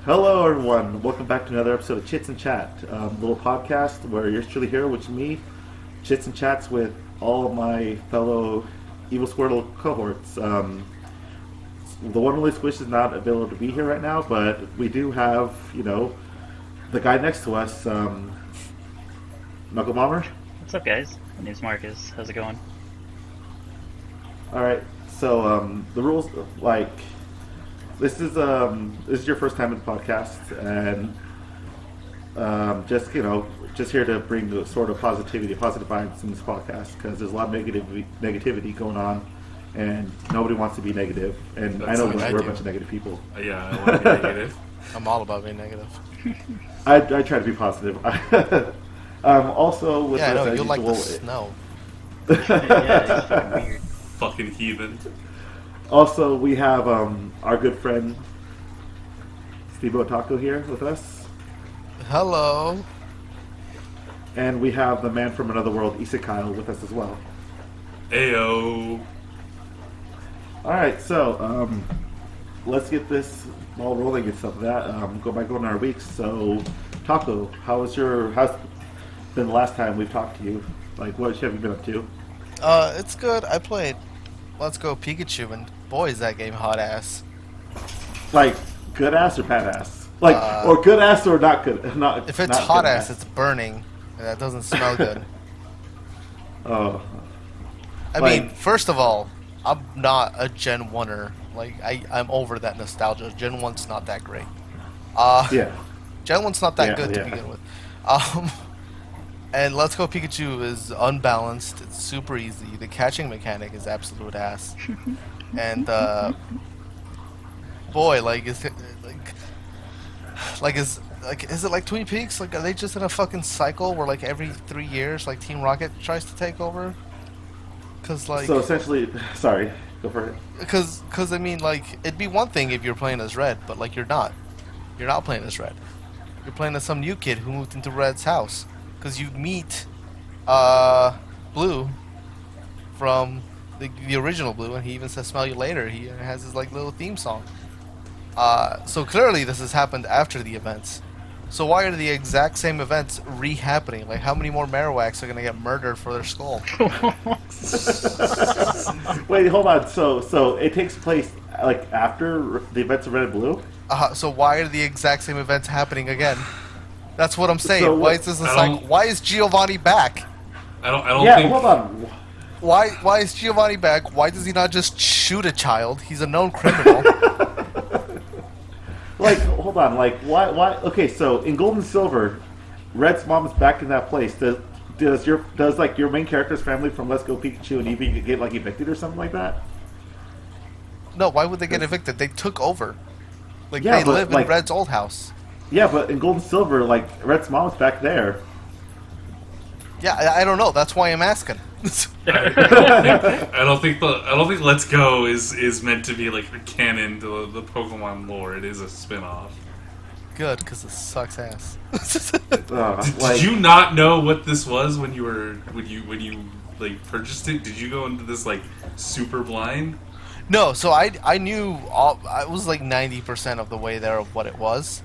Hello, everyone. Welcome back to another episode of Chits and Chat, little podcast where yours truly here, which is me, chits and chats with all of my fellow Evil Squirtle cohorts. The one only Squish is not available to be here right now, but we do have, the guy next to us, Knuckle Bomber. What's up, guys? My name's Marcus. How's it going? All right. So the rules, this is your first time in the podcast, and just here to bring the sort of positive vibes in this podcast, because there's a lot of negativity going on, and nobody wants to be negative. And I know we're a bunch of negative people. Yeah, I want to be negative. I'm all about being negative. I try to be positive. Also, with I know as you like the usual, snow. Yeah, it's fucking weird. Fucking heathen. Also, we have our good friend Steve Otaku here with us. Hello. And we have the man from another world, Isekai, with us as well. Ayo. Alright, so let's get this ball rolling and stuff like that. Go by going our weeks. So, Taco, how's been the last time we've talked to you? Like, what have you been up to? It's good. I played Let's Go Pikachu, and boy, is that game hot ass. Like, good ass or bad ass? Like, or good ass or not good? Not If it's not hot good ass, it's burning, and that doesn't smell good. Oh. I mean, first of all, I'm not a Gen 1er. Like, I'm over that nostalgia. Gen 1's not that great. Yeah. Gen 1's not that good to begin with. And Let's Go Pikachu is unbalanced. It's super easy. The catching mechanic is absolute ass. And boy, is it like Twin Peaks? Like, are they just in a fucking cycle where like every 3 years, like Team Rocket tries to take over? Cause like so essentially, sorry, go for it. Cause I mean, like, it'd be one thing if you're playing as Red, but like you're not. You're not playing as Red. You're playing as some new kid who moved into Red's house. Because you meet Blue from the original Blue, and he even says "smell you later." He has his like little theme song. So clearly this has happened after the events. So why are the exact same events re-happening? Like, how many more Marowaks are gonna get murdered for their skull? Wait, hold on. So it takes place like after the events of Red and Blue? So why are the exact same events happening again? That's what I'm saying. So why is this a cycle? Why is Giovanni back? I don't Yeah, think. hold on. Why is Giovanni back? Why does he not just shoot a child? He's a known criminal. Like, hold on. Like, why? Okay, so in Gold and Silver, Red's mom is back in that place. Does your main character's family from Let's Go Pikachu and Eevee get like evicted or something like that? No, why would they get evicted? They took over. Like, Yeah, they but, live in like, Red's old house. Yeah, but in Gold and Silver, like Red's mom is back there. Yeah, I don't know. That's why I'm asking. I don't think Let's Go is meant to be like a canon to the Pokemon lore. It is a spin-off. Good, because it sucks ass. Did you not know what this was when you like purchased it? Did you go into this like super blind? No, so I knew I was like 90% of the way there of what it was.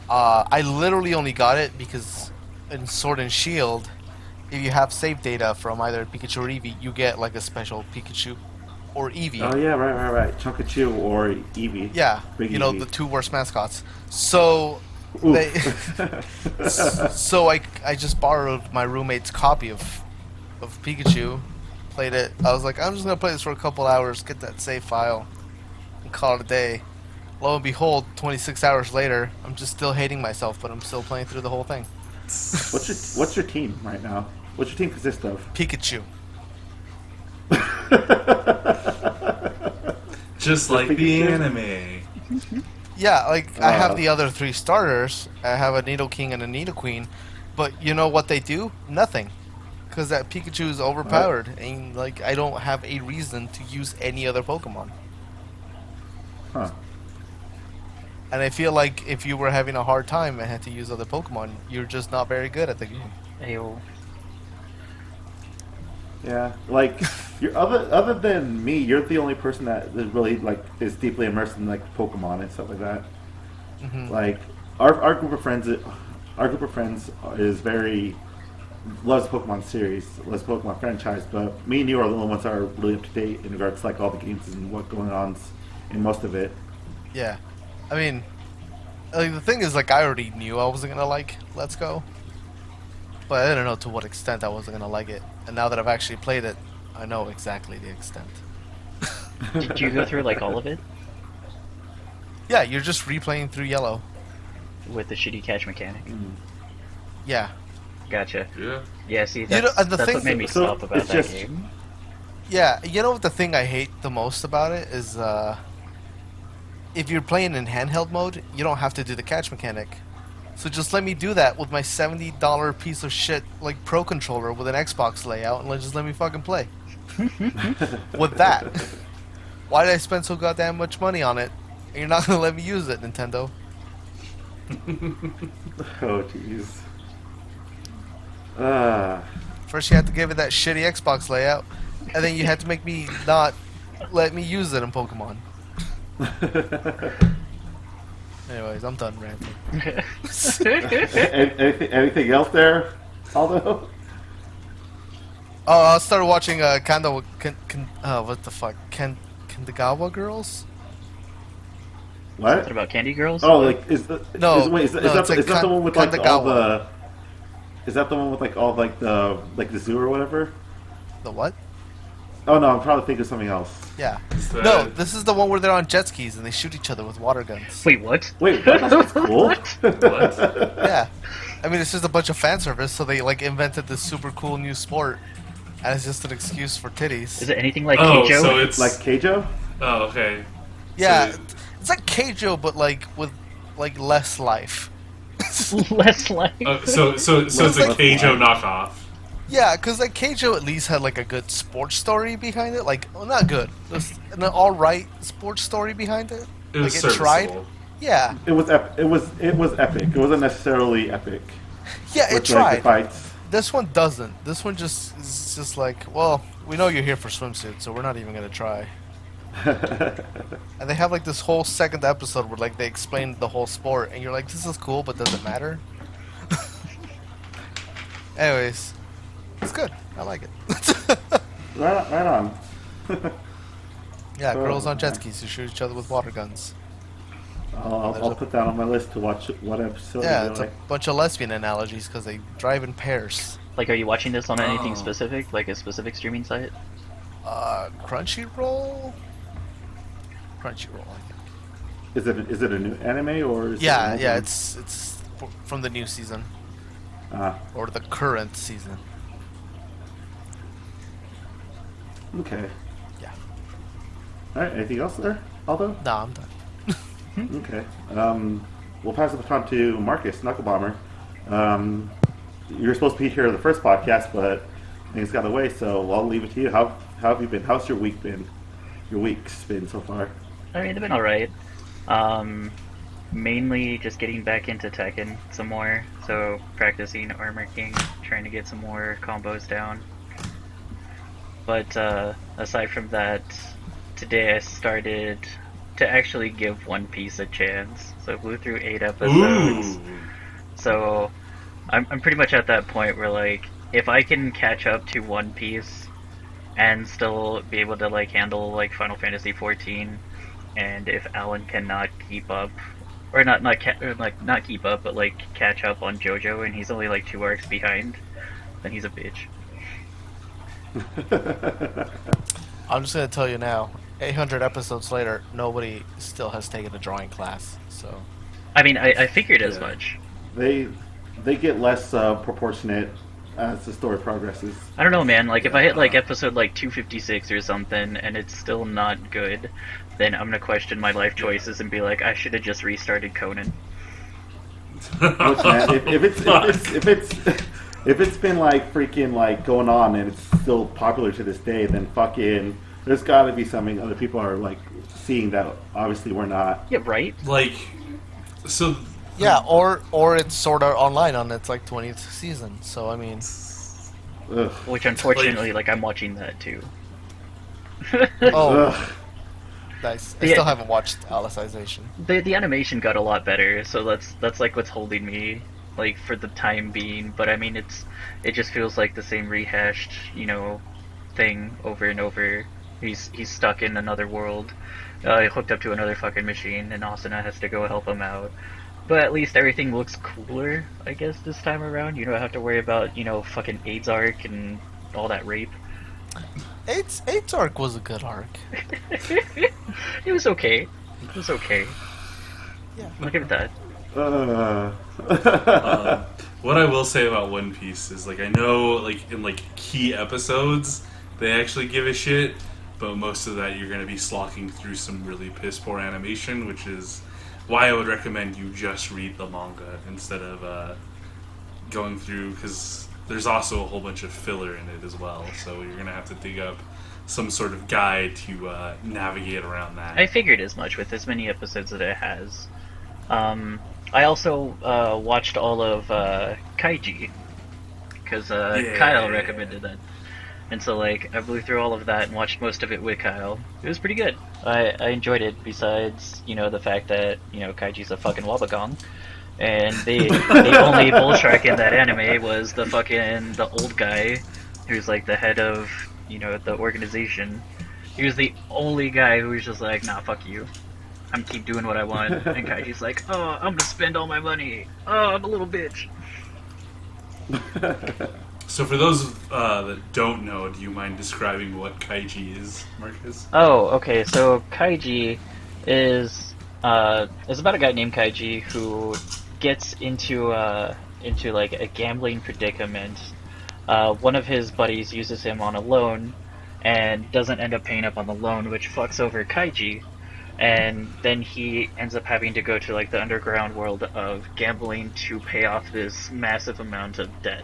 I literally only got it because in Sword and Shield, if you have save data from either Pikachu or Eevee, you get like a special Pikachu or Eevee. Oh yeah, right. Chunkachu or Eevee. Yeah, Big you know, Eevee. the two worst mascots. So so I just borrowed my roommate's copy of Pikachu, played it. I was like, I'm just gonna play this for a couple hours, get that save file, and call it a day. Lo and behold, 26 hours later, I'm just still hating myself, but I'm still playing through the whole thing. What's your team right now? What's your team consist of? Pikachu. Just like the anime. Yeah, like, I have the other three starters. I have a Nidoking and a Nidoqueen. But you know what they do? Nothing. Because that Pikachu is overpowered. And, like, I don't have a reason to use any other Pokemon. Huh. And I feel like if you were having a hard time and had to use other Pokemon, you're just not very good at the game. Ayo. Yeah, like you're other than me, you're the only person that is really like is deeply immersed in like Pokemon and stuff like that. Mm-hmm. Like our group of friends, is very loves the Pokemon series, loves the Pokemon franchise. But me and you are the only ones that are really up to date in regards to like all the games and what's going on in most of it. Yeah. I mean, like, the thing is, like, I already knew I wasn't gonna like Let's Go. But I didn't know to what extent I wasn't gonna like it. And now that I've actually played it, I know exactly the extent. Did you go through like all of it Yeah, you're just replaying through Yellow. with the shitty catch mechanic? Yeah. Gotcha. Yeah. Yeah, see, You know, that's, and the that's thing- what made me so stop about it's that just- game. Yeah, you know what the thing I hate the most about it is, if you're playing in handheld mode, you don't have to do the catch mechanic. So just let me do that with my $70 piece of shit, like, Pro Controller with an Xbox layout, and just let me fucking play. With that. Why did I spend so goddamn much money on it? And you're not gonna let me use it, Nintendo. Oh jeez. First you had to give it that shitty Xbox layout, and then you had to make me not let me use it in Pokemon. Anyways, I'm done ranting. Anything else there, Aldo? Oh, I started watching what the fuck? Kandagawa Girls? What? Something about Candy Girls? Oh, like is the No, is, wait, is, no, that, it's like is that the one with like all the? Kandagawa. Is that the one with like all like the zoo or whatever? The what? Oh no, I'm probably thinking of something else. Yeah. Is that- No, this is the one where they're on jet skis and they shoot each other with water guns. Wait, what? Wait, what? That's cool. What? Yeah. I mean, it's just a bunch of fan service, so they like invented this super cool new sport, and it's just an excuse for titties. Is it anything like Oh, Keijo? so it's Like Keijo? Oh, okay. Yeah, So- it's like Keijo, but like with like less life. Less like. So it's a like- Keijo knockoff. Yeah, because like Keijo at least had like a good sports story behind it. Like, well, not good, just an all right sports story behind it. It was like it tried. serviceable. Yeah, It was it was epic. It wasn't necessarily epic. yeah, it with, tried. like, the fights. This one doesn't. This one just is just like, well, we know you're here for swimsuits, so we're not even gonna try. And they have like this whole second episode where like they explain the whole sport, and you're like, this is cool, but does it matter? Anyways, it's good. I like it. Right on. Yeah, Oh, girls on jet okay. skis who shoot each other with water guns. I'll put that on my list to watch what episode. Yeah, it's a like. bunch of lesbian analogies because they drive in pairs. Like, are you watching this on anything Oh. specific? Like a specific streaming site? Crunchyroll? Crunchyroll, I think. Is it a new anime or? Is Yeah, it yeah, it's from the new season or the current season. Okay. Yeah. All right. Anything else there, Aldo? Nah, I'm done. Okay. We'll pass the baton to Marcus Knucklebomber. You were supposed to be here in the first podcast, but things got away, so I'll leave it to you. How have you been? How's your week been? Your week's been so far? I mean, they've been alright. Mainly just getting back into Tekken some more. So, practicing Armor King, trying to get some more combos down. But, aside from that, today I started to actually give One Piece a chance. So, I blew through 8 episodes. Ooh. So, I'm pretty much at that point where, like, if I can catch up to One Piece and still be able to, like, handle, like, Final Fantasy XIV, and if Alan cannot keep up, or not keep up, but, like, catch up on JoJo, and he's only, like, 2 arcs behind, then he's a bitch. I'm just gonna tell you now. 800 episodes later, nobody still has taken a drawing class. So I mean, I figured as Yeah. much. They get less proportionate as the story progresses. I don't know, man. Like, if I hit, like, episode, like, 256 or something, and it's still not good, then I'm gonna question my life choices and be like, I should have just restarted Conan. Look, man, if it's been like freaking like going on and it's still popular to this day, then fucking there's got to be something other people are like seeing that obviously we're not. Yeah, right? Like, So Yeah, or it's Sword Art Online on its like 20th season. So I mean, Ugh. Which unfortunately, like I'm watching that too. oh, Ugh. nice. I the, still haven't watched Alicization. the animation got a lot better, so that's like what's holding me like for the time being. But I mean, it just feels like the same rehashed, thing over and over. He's stuck in another world, hooked up to another fucking machine, and Asuna has to go help him out. But at least everything looks cooler, I guess, this time around. You don't have to worry about, fucking AIDS arc and all that rape. Eight's arc was a good arc. It was okay. It was okay. Yeah. I'll give it that. what I will say about One Piece is, like, I know, like, in, like, key episodes, they actually give a shit, but most of that you're going to be slocking through some really piss-poor animation, which is why I would recommend you just read the manga instead of going through, because there's also a whole bunch of filler in it as well, so you're going to have to dig up some sort of guide to navigate around that. I figured as much with as many episodes that it has. I also watched all of Kaiji, because Kyle recommended that. And so, like, I blew through all of that and watched most of it with Kyle. It was pretty good. I enjoyed it, besides, the fact that, Kaiji's a fucking Wabagong. And the only bull shark in that anime was the old guy who's, like, the head of, the organization. He was the only guy who was just like, nah, fuck you. I'm keep doing what I want. And Kaiji's like, oh, I'm gonna spend all my money. Oh, I'm a little bitch. So for those that don't know, do you mind describing what Kaiji is, Marcus? Oh, okay. So Kaiji is about a guy named Kaiji who gets into like a gambling predicament. One of his buddies uses him on a loan and doesn't end up paying up on the loan, which fucks over Kaiji. And then he ends up having to go to like the underground world of gambling to pay off this massive amount of debt.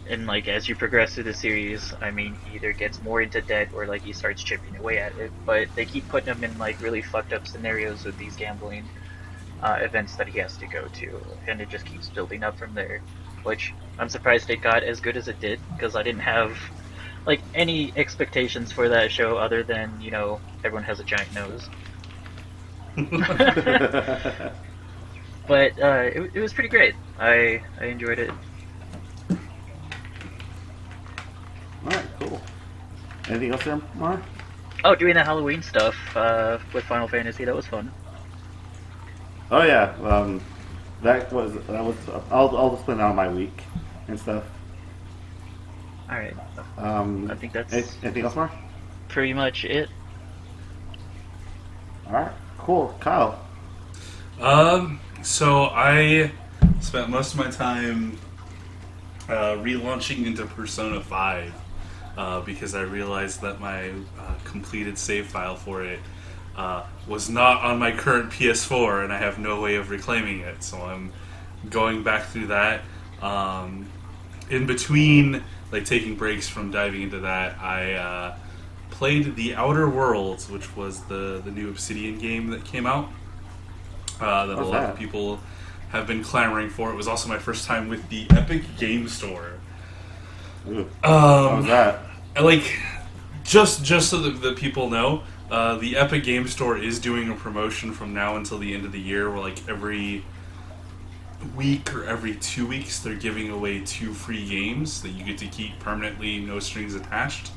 And like as you progress through the series, I mean, he either gets more into debt or like he starts chipping away at it. But they keep putting him in like really fucked up scenarios with these gambling events that he has to go to, and it just keeps building up from there. Which I'm surprised it got as good as it did, because I didn't have like any expectations for that show other than everyone has a giant nose. But it was pretty great. I enjoyed it. Alright, cool. Anything else there, Mar? Oh, doing the Halloween stuff with Final Fantasy, that was fun. Oh yeah, that was. I'll explain out my week and stuff. All right. I think that's anything else, Mar? pretty much it. All right, cool. Kyle. So I spent most of my time relaunching into Persona 5 because I realized that my completed save file for it was not on my current PS4, and I have no way of reclaiming it. So I'm going back through that. In between, like taking breaks from diving into that, I played The Outer Worlds, which was the new Obsidian game that came out. That a lot of people have been clamoring for. It was also my first time with the Epic Game Store. How was that? Like, just so that people know, the Epic Game Store is doing a promotion from now until the end of the year, where like every week or every 2 weeks they're giving away 2 free games that you get to keep permanently, no strings attached.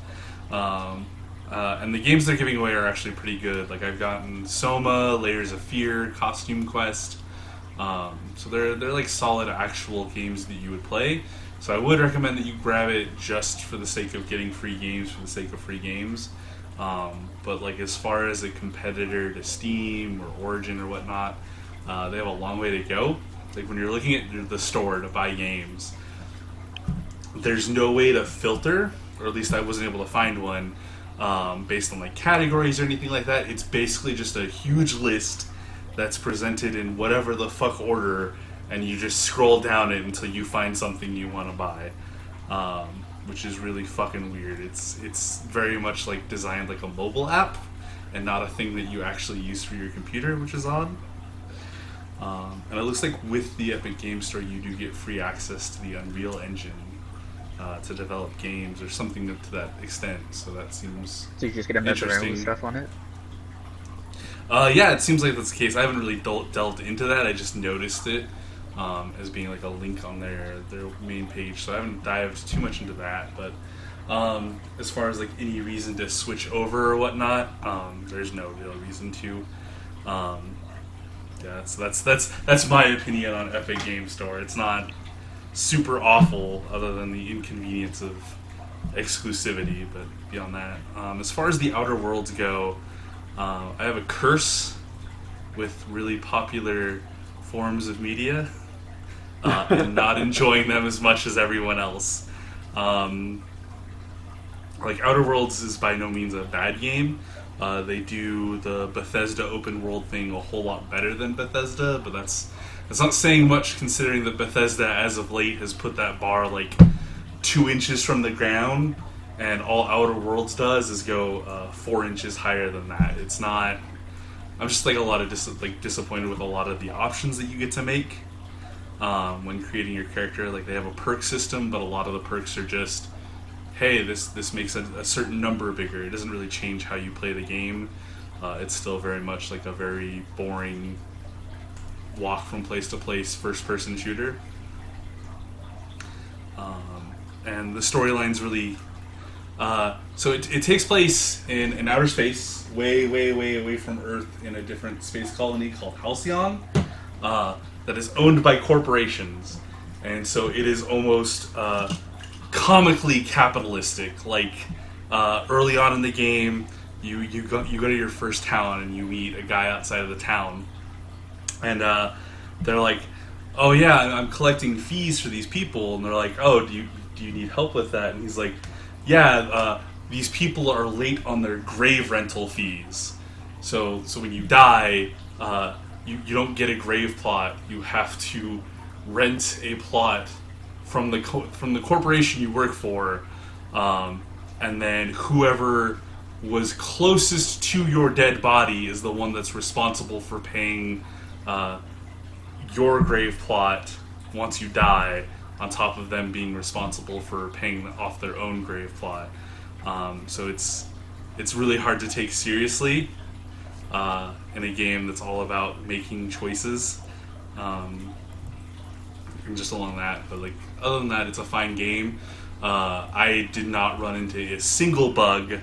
And the games they're giving away are actually pretty good. Like I've gotten Soma, Layers of Fear, Costume Quest. So they're like solid actual games that you would play. So I would recommend that you grab it just for the sake of getting free games for the sake of free games. But like as far as a competitor to Steam or Origin or whatnot, they have a long way to go. Like when you're looking at the store to buy games, there's no way to filter, or at least I wasn't able to find one, based on like categories or anything like that. It's basically just a huge list that's presented in whatever the fuck order, and you just scroll down it until you find something you want to buy, which is really fucking weird. It's very much like designed like a mobile app and not a thing that you actually use for your computer, which is odd. And it looks like with the Epic Games Store, you do get free access to the Unreal Engine to develop games or something to that extent. So that seems So you just get to mess around with interesting. stuff on it? Yeah, it seems like that's the case. I haven't really delved into that. I just noticed it as being like a link on their main page. So I haven't dived too much into that. But as far as like any reason to switch over or whatnot, there's no real reason to. Yeah, so that's my opinion on Epic Games Store. It's not super awful, other than the inconvenience of exclusivity. But beyond that, as far as the Outer Worlds go, I have a curse with really popular forms of media and not enjoying them as much as everyone else. Like Outer Worlds is by no means a bad game. They do the Bethesda open world thing a whole lot better than Bethesda, but that's not saying much considering that Bethesda as of late has put that bar like 2 inches from the ground, and all Outer Worlds does is go 4 inches higher than that. It's not. I'm just like a lot of disappointed with a lot of the options that you get to make when creating your character. Like they have a perk system, but a lot of the perks are just, hey, this makes a certain number bigger. It doesn't really change how you play the game. It's still very much like a very boring walk from place to place first person shooter. And the storyline's really so it takes place in outer space, way away from Earth, in a different space colony called Halcyon, that is owned by corporations, and so it is almost comically capitalistic. Like early on in the game, you go to your first town and you meet a guy outside of the town, and they're like, "Oh yeah, I'm collecting fees for these people," and they're like, "Oh, do you need help with that?" And he's like, "Yeah, these people are late on their grave rental fees. So when you die, you don't get a grave plot. You have to rent a plot from the corporation you work for, and then whoever was closest to your dead body is the one that's responsible for paying your grave plot once you die, on top of them being responsible for paying off their own grave plot." So it's really hard to take seriously in a game that's all about making choices, and just along that. But like other than that, it's a fine game. I did not run into a single bug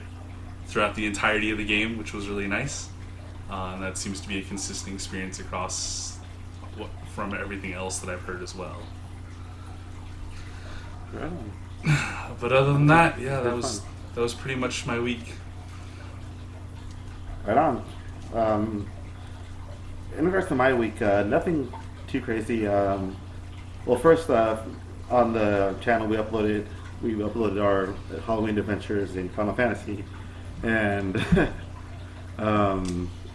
throughout the entirety of the game, which was really nice. And that seems to be a consistent experience across from everything else that I've heard as well. Right on. But other than that, yeah, that was pretty much my week. Right on. In regards to my week, nothing too crazy. Well, first, on the channel we uploaded our Halloween adventures in Final Fantasy, and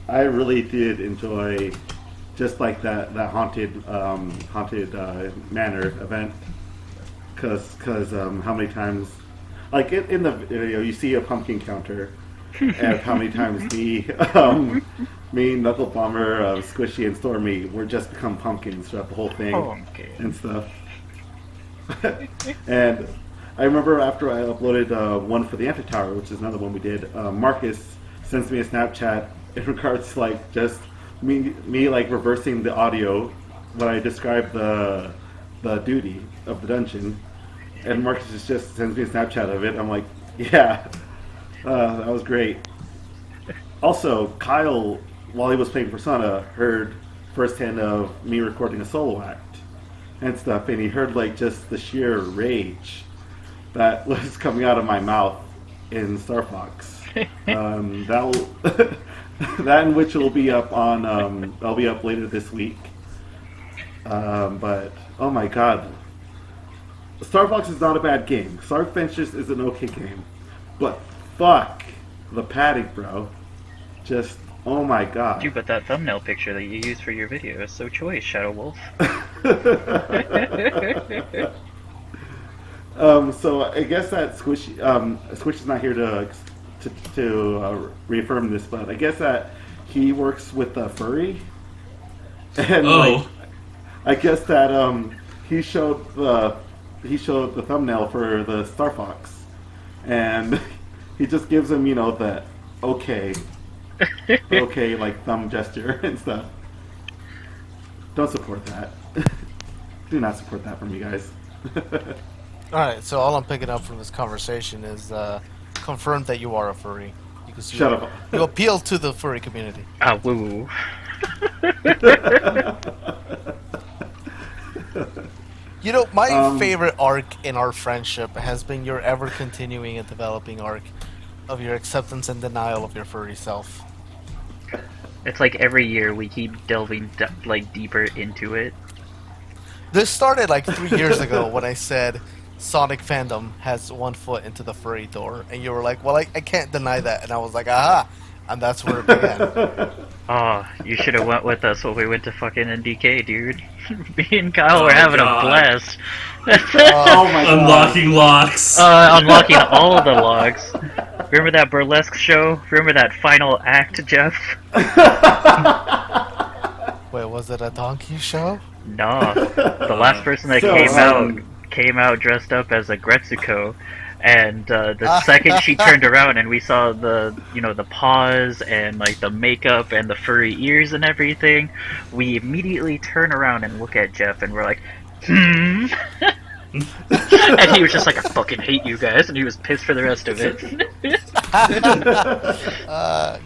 I really did enjoy just like that haunted manor event, because how many times, like in the video, you see a pumpkin counter, and how many times me, Knuckle Bomber, Squishy, and Stormy were just become pumpkins throughout the whole thing and stuff. And I remember after I uploaded one for the Anti-Tower, which is another one we did, Marcus sends me a Snapchat in regards to like just me like reversing the audio when I describe the duty of the dungeon, and Marcus just sends me a Snapchat of it. I'm like, yeah, that was great. Also, Kyle, while he was playing Persona, heard firsthand of me recording a solo act and stuff, and he heard like just the sheer rage that was coming out of my mouth in Star Fox. That in which will be up on I'll be up later this week. But oh my god, Star Fox is not a bad game. Star Adventures is an okay game, but fuck the padding, bro. Just oh my god. Dude, but that thumbnail picture that you used for your video is so choice, Shadow Wolf. So I guess that Squish is not here to reaffirm this, but I guess that he works with Furry, and I guess that he showed the thumbnail for the Star Fox, and he just gives him the okay like thumb gesture and stuff. Don't support that. Do not support that from you guys. Alright, so all I'm picking up from this conversation is confirmed that you are a furry. Because Shut up. You appeal to the furry community. Ah, woo. You know, my favorite arc in our friendship has been your ever continuing and developing arc of your acceptance and denial of your furry self. It's like every year we keep delving deeper into it. This started like 3 years ago when I said Sonic fandom has one foot into the furry door, and you were like, well, I can't deny that, and I was like, aha, and that's where it began. Oh, you should have went with us when we went to fucking NDK, dude. Me and Kyle were having a blast. Oh my god. Unlocking locks. Unlocking all of the logs. Remember that burlesque show? Remember that final act, Jeff? Wait, was it a donkey show? No. The last person that came out dressed up as a Gretsuko, and the second she turned around and we saw the paws and like the makeup and the furry ears and everything, we immediately turn around and look at Jeff and we're like, and he was just like, I fucking hate you guys, and he was pissed for the rest of it.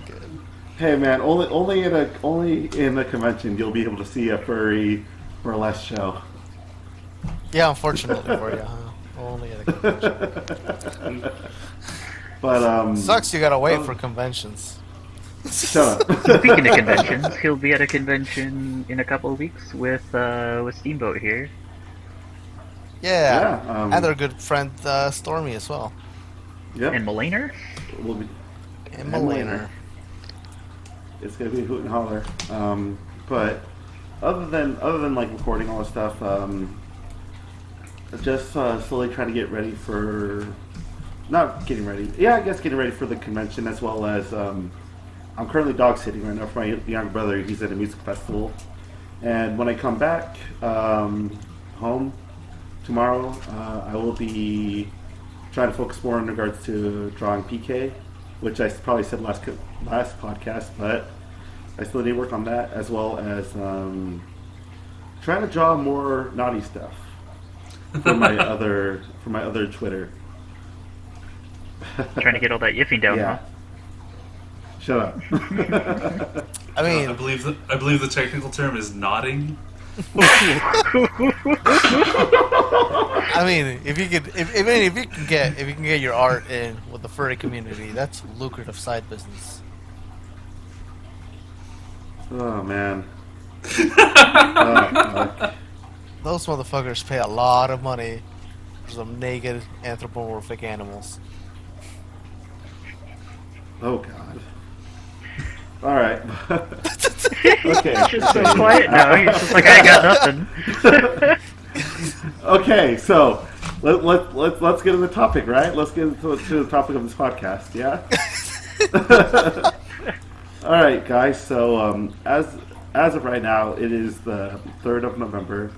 Good. Hey man, only in a convention you'll be able to see a furry burlesque show. Yeah, unfortunately for you, huh? Only at a convention. But Sucks you gotta wait for conventions. shut up. Speaking of conventions, he'll be at a convention in a couple of weeks with Steamboat here. Yeah, Yeah, and their good friend Stormy as well. Yep. And Malaner? We'll be, And Malaner. it's gonna be a hoot and holler. But other than like recording all this stuff, just slowly trying to get ready for, not getting ready. Yeah, I guess getting ready for the convention, as well as I'm currently dog sitting right now for my younger brother. He's at a music festival, and when I come back home tomorrow, I will be trying to focus more in regards to drawing PK, which I probably said last podcast, but I still need to work on that, as well as trying to draw more naughty stuff for my other Twitter. Trying to get all that yiffing down, Yeah. Shut up. I mean, I believe the technical term is nodding. I mean, if you can get your art in with the furry community, that's a lucrative side business. Oh man. Oh, fuck. Those motherfuckers pay a lot of money for some naked anthropomorphic animals. Oh god. All right. Okay. He's just so quiet now. He's just like, I ain't got nothing. Okay, so let's get into the topic, right? Let's get into the topic of this podcast. Yeah. All right, guys. So as of right now, it is the 3rd of November.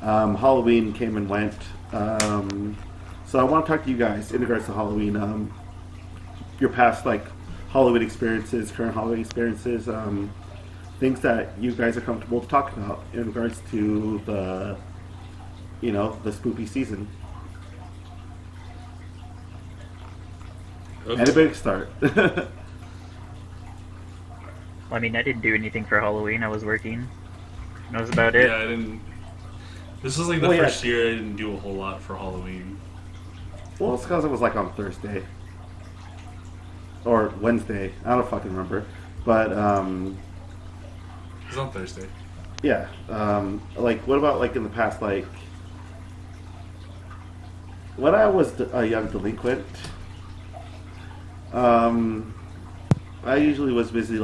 Halloween came and went. So I want to talk to you guys in regards to Halloween. Your past Halloween experiences, current Halloween experiences, things that you guys are comfortable to talk about in regards to the spooky season. Okay. Anybody can start. I mean, I didn't do anything for Halloween. I was working. That was about it. Yeah, I didn't. This was like the first year I didn't do a whole lot for Halloween. Well, it's because it was on Thursday. Or Wednesday. I don't fucking remember. But, It was on Thursday. yeah. What about, in the past, when I was a young delinquent, I usually was busy,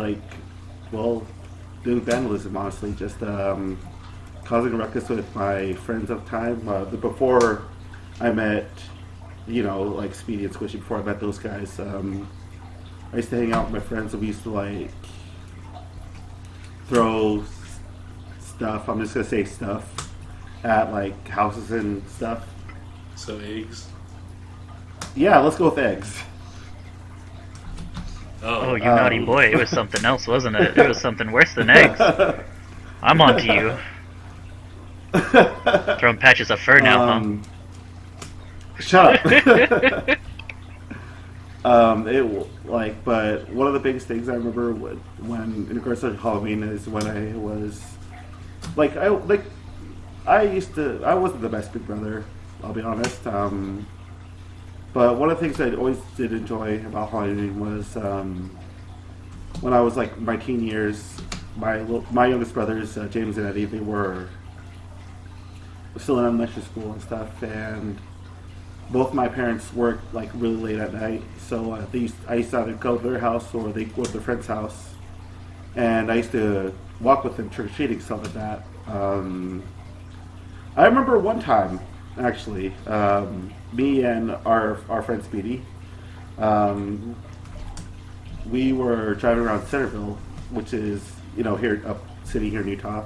doing vandalism, honestly. Just, causing a ruckus with my friends at the time. Before I met, Speedy and Squishy, before I met those guys, I used to hang out with my friends and we used to throw stuff. I'm just gonna say stuff at like houses and stuff. So eggs. Yeah, let's go with eggs. Oh, you naughty boy! It was something else, wasn't it? It was something worse than eggs. I'm on to you. Throwing patches of fur now, Shut up. But one of the biggest things I remember when in regards to Halloween is when I was I wasn't the best big brother, I'll be honest. But one of the things I always did enjoy about Halloween was when I was like my teen years. My youngest brothers, James and Eddie, they were still in elementary school and stuff, and both my parents worked like really late at night, so I used to either go to their house or they go to their friend's house, and I used to walk with them trick or treating, stuff like that. I remember one time actually, me and our friend Speedy, we were driving around Centerville, which is here up city here in Utah.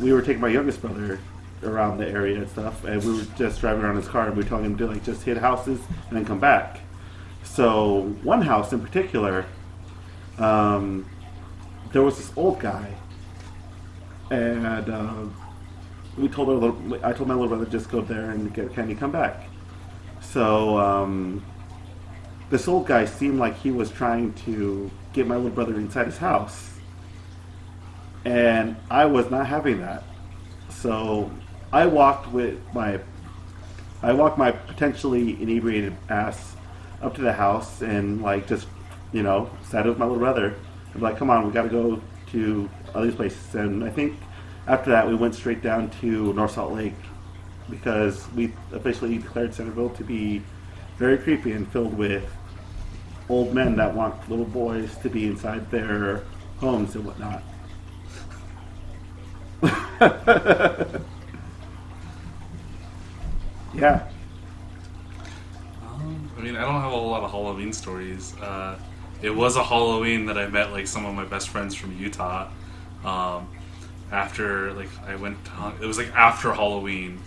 We were taking my youngest brother around the area and stuff, and we were just driving around his car, and we were telling him to like just hit houses and then come back. So one house in particular, there was this old guy, and I told my little brother just go there and get candy, come back. So this old guy seemed like he was trying to get my little brother inside his house, and I was not having that. So I walked my potentially inebriated ass up to the house and like just sat with my little brother. I'm like, come on, we got to go to all these places. And I think after that we went straight down to North Salt Lake because we officially declared Centerville to be very creepy and filled with old men that want little boys to be inside their homes and whatnot. Yeah. I mean, I don't have a whole lot of Halloween stories. It was a Halloween that I met like some of my best friends from Utah. After like it was like after Halloween,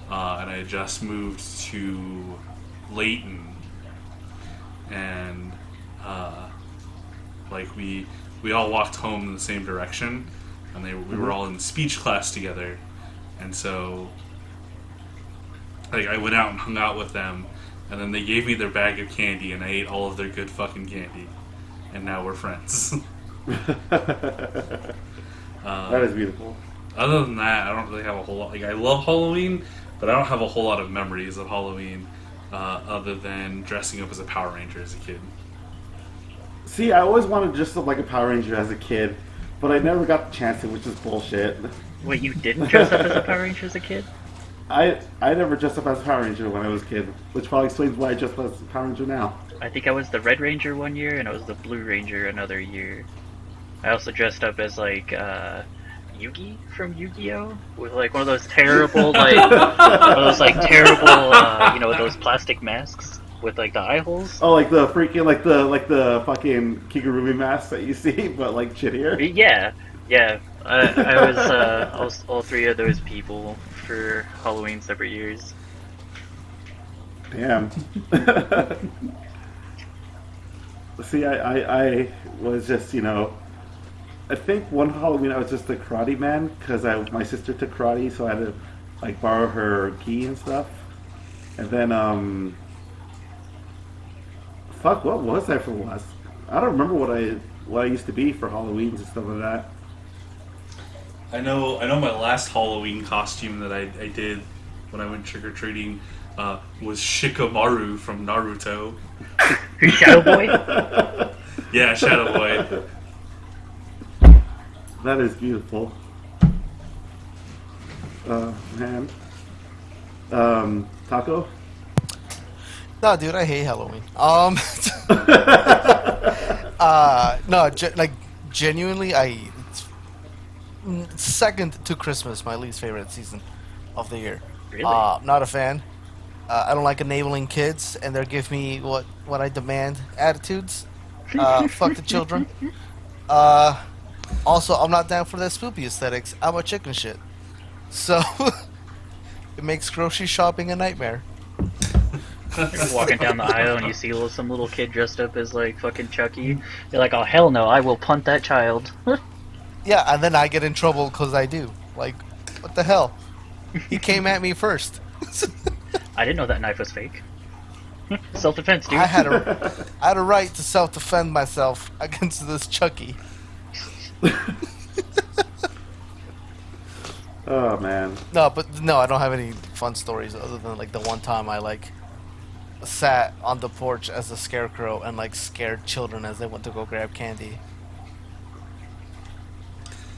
and I had just moved to Layton, and we all walked home in the same direction, and we were all in speech class together, and so like I went out and hung out with them, and then they gave me their bag of candy, and I ate all of their good fucking candy, and now we're friends. That is beautiful. Other than that, I don't really have a whole lot. Like I love Halloween, but I don't have a whole lot of memories of Halloween, other than dressing up as a Power Ranger as a kid. See, I always wanted to dress up like a Power Ranger as a kid, but I never got the chance to, which is bullshit. Wait, you didn't dress up as a Power Ranger as a kid? I never dressed up as a Power Ranger when I was a kid, which probably explains why I dress up as a Power Ranger now. I think I was the Red Ranger one year, and I was the Blue Ranger another year. I also dressed up as like Yugi from Yu-Gi-Oh! With like one of those terrible with those plastic masks with like the eye holes. Oh, like the freaking like the fucking Kigurumi mask that you see, but like shittier. Yeah. I was all three of those people for Halloween separate years. Damn. See, I was just I think one Halloween I was just a karate man because my sister took karate, so I had to like borrow her gi and stuff. And then what was I for last? I don't remember what I used to be for Halloweens and stuff like that. I know my last Halloween costume that I did when I went trick or treating was Shikamaru from Naruto. Shadow Boy? Yeah, Shadow Boy. That is beautiful. Man. Taco? No, dude, I hate Halloween. Genuinely, it's second to Christmas, my least favorite season of the year. Really? Not a fan. I don't like enabling kids and they're give me what I demand attitudes. Fuck the children. Also, I'm not down for that spoopy aesthetics. I'm a chicken shit. So, it makes grocery shopping a nightmare. You're walking down the aisle and you see some little kid dressed up as like fucking Chucky. You're like, oh hell no, I will punt that child. Yeah, and then I get in trouble because I do. Like, what the hell? He came at me first. I didn't know that knife was fake. Self-defense, dude. I had a right to self-defend myself against this Chucky. Oh man. No, I don't have any fun stories other than like the one time I like sat on the porch as a scarecrow and like scared children as they went to go grab candy.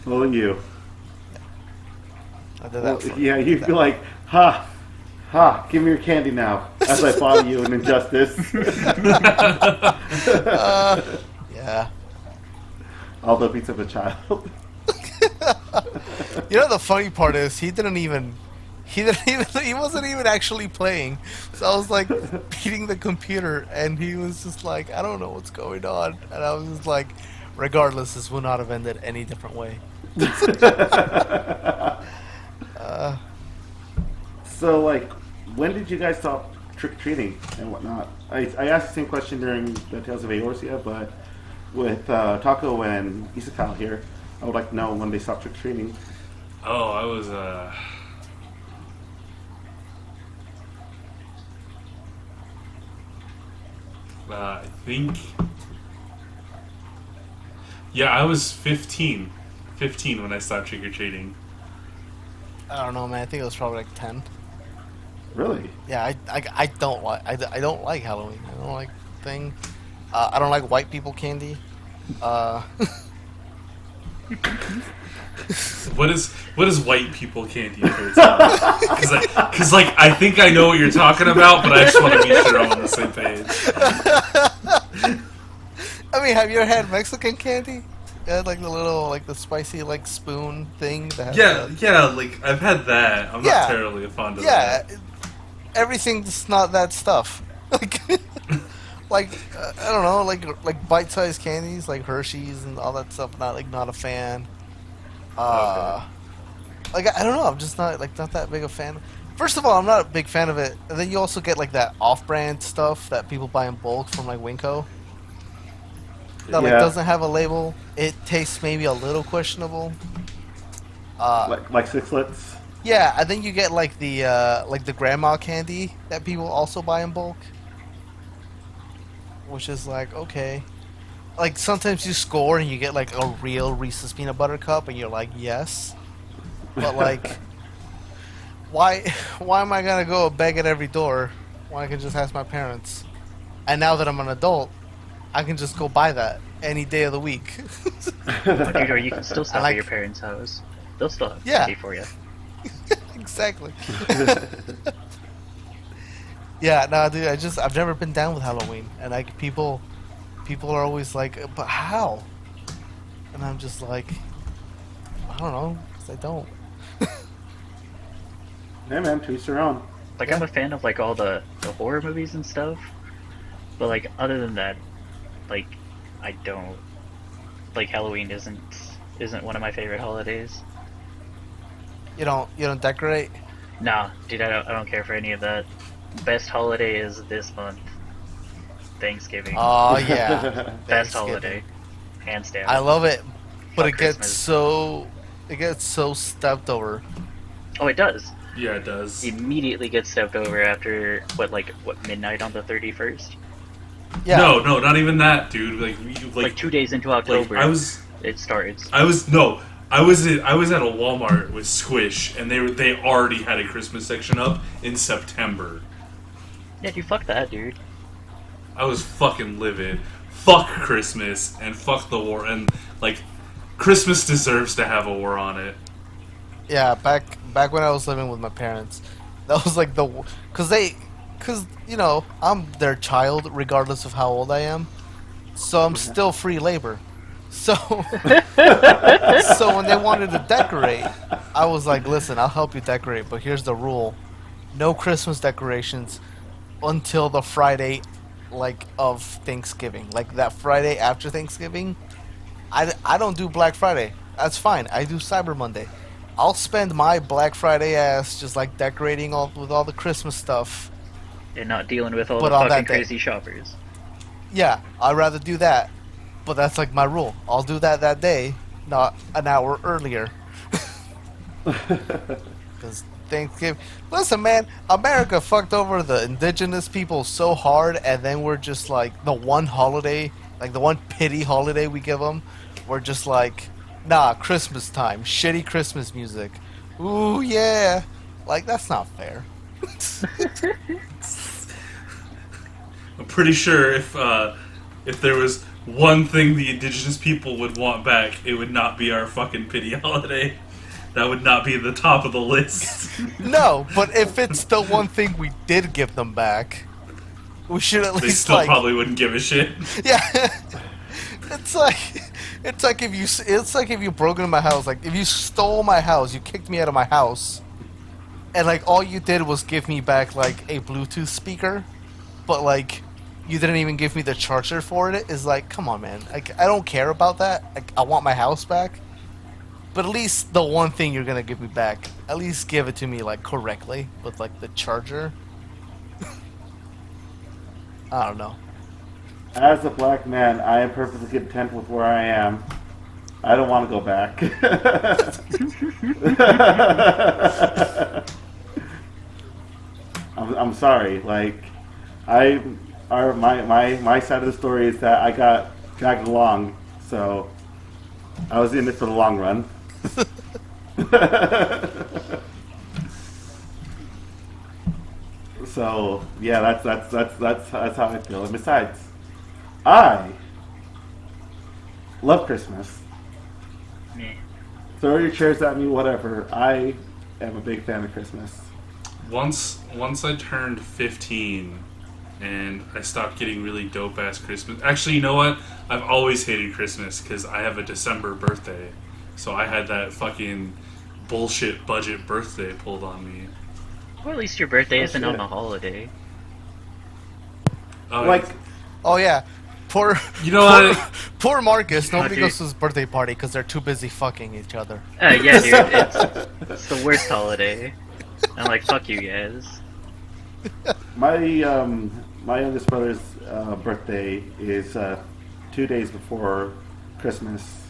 Well, you. I did Well, that. For, yeah, you'd be like, ha, ha, give me your candy now. As I follow you in injustice. yeah. All the beats of a child. You know the funny part is he wasn't even actually playing. So I was like beating the computer and he was just like, I don't know what's going on. And I was just like, regardless, this would not have ended any different way. So, like, when did you guys stop trick-or-treating and whatnot? I asked the same question during the Tales of Eorzea, but with Taco and Isakal here, I would like to know when they stopped trick-or-treating. Oh, I was I think. Yeah, I was 15 when I stopped trick or treating. I don't know, man. I think it was probably like 10. Really? Yeah, I don't like I don't like Halloween. I don't like the thing. I don't like white people candy. What is white people candy? Because I think I know what you're talking about, but I just want to be sure I'm on the same page. I mean, have you ever had Mexican candy? Like the little, like the spicy, like spoon thing. That has Yeah, like I've had that. I'm not terribly fond of that. Yeah, everything's not that stuff. Like, I don't know, like bite-sized candies, like Hershey's and all that stuff. Not a fan. Like I don't know, I'm just not that big a fan. First of all, I'm not a big fan of it. And then you also get like that off-brand stuff that people buy in bulk from like Winco. That like doesn't have a label. It tastes maybe a little questionable. Like Sixlets? Yeah, and then you get like the grandma candy that people also buy in bulk. Which is like, okay. Like sometimes you score and you get like a real Reese's peanut butter cup and you're like, yes. But like why am I gonna go beg at every door when I can just ask my parents? And now that I'm an adult, I can just go buy that any day of the week. Dude, or you can still stop like, at your parents' house. They'll still have Yeah. candy for you. Exactly. Yeah, no, dude, I've never been down with Halloween, and like people are always like, but how? And I'm just like, I don't know, 'cause I don't. Hey man, to each their own. Like, I'm a fan of like all the horror movies and stuff, but like other than that, like I don't like Halloween isn't one of my favorite holidays. You don't decorate? Nah, dude, I don't care for any of that. Best holiday is this month, Thanksgiving. Oh yeah, Best Thanksgiving. holiday, hands down. I love it, but Fuck Christmas. it gets so stepped over. Oh, it does. Yeah, it does. Immediately gets stepped over after what midnight on the 31st. Yeah. No, not even that, dude. Like 2 days into October. It starts. I was at a Walmart with Squish, and they already had a Christmas section up in September. Yeah, dude, fuck that, dude. I was fucking livid. Fuck Christmas and fuck the war, and like Christmas deserves to have a war on it. Yeah, back when I was living with my parents, that was like because you know I'm their child regardless of how old I am, so I'm still free labor. So so when they wanted to decorate, I was like, listen, I'll help you decorate, but here's the rule: no Christmas decorations until the Friday like of Thanksgiving, like that Friday after Thanksgiving. I don't do Black Friday. That's fine. I do Cyber Monday. I'll spend my Black Friday ass just like decorating all with all the Christmas stuff. And not dealing with all But the on fucking that day. crazy shoppers. Yeah, I'd rather do that. But that's like my rule. I'll do that day, not an hour earlier. Because Thanksgiving. Listen, man, America fucked over the indigenous people so hard, and then we're just like the one holiday, like the one pity holiday we give them. We're just like, nah, Christmas time, shitty Christmas music. Ooh, yeah. Like, that's not fair. I'm pretty sure if there was one thing the indigenous people would want back, it would not be our fucking pity holiday. That would not be the top of the list. No, but if it's the one thing we did give them back, we should at They least still like, probably wouldn't give a shit. yeah. It's like if you broke into my house, like if you stole my house, you kicked me out of my house, and like all you did was give me back like a Bluetooth speaker, but like you didn't even give me the charger for it. Is like, come on, man. Like, I don't care about that. Like, I want my house back. But at least the one thing you're gonna give me back, at least give it to me like correctly with like the charger. I don't know. As a black man, I am perfectly content with where I am. I don't want to go back. I'm sorry. Like, my side of the story is that I got dragged along, so I was in it for the long run. So yeah, that's how I feel. And besides, I love Christmas. Meh. Throw your chairs at me, whatever. I am a big fan of Christmas. Once I turned 15 and I stopped getting really dope ass Christmas. Actually, you know what? I've always hated Christmas because I have a December birthday. So I had that fucking bullshit budget birthday pulled on me. Well, at least your birthday Oh, isn't shit. on a holiday. Like, Oh yeah, poor. You know what? Poor Marcus. Nobody dude. goes to his birthday party because they're too busy fucking each other. Yeah, dude, it's the worst holiday. I'm like, fuck you guys. my youngest brother's birthday is 2 days before Christmas,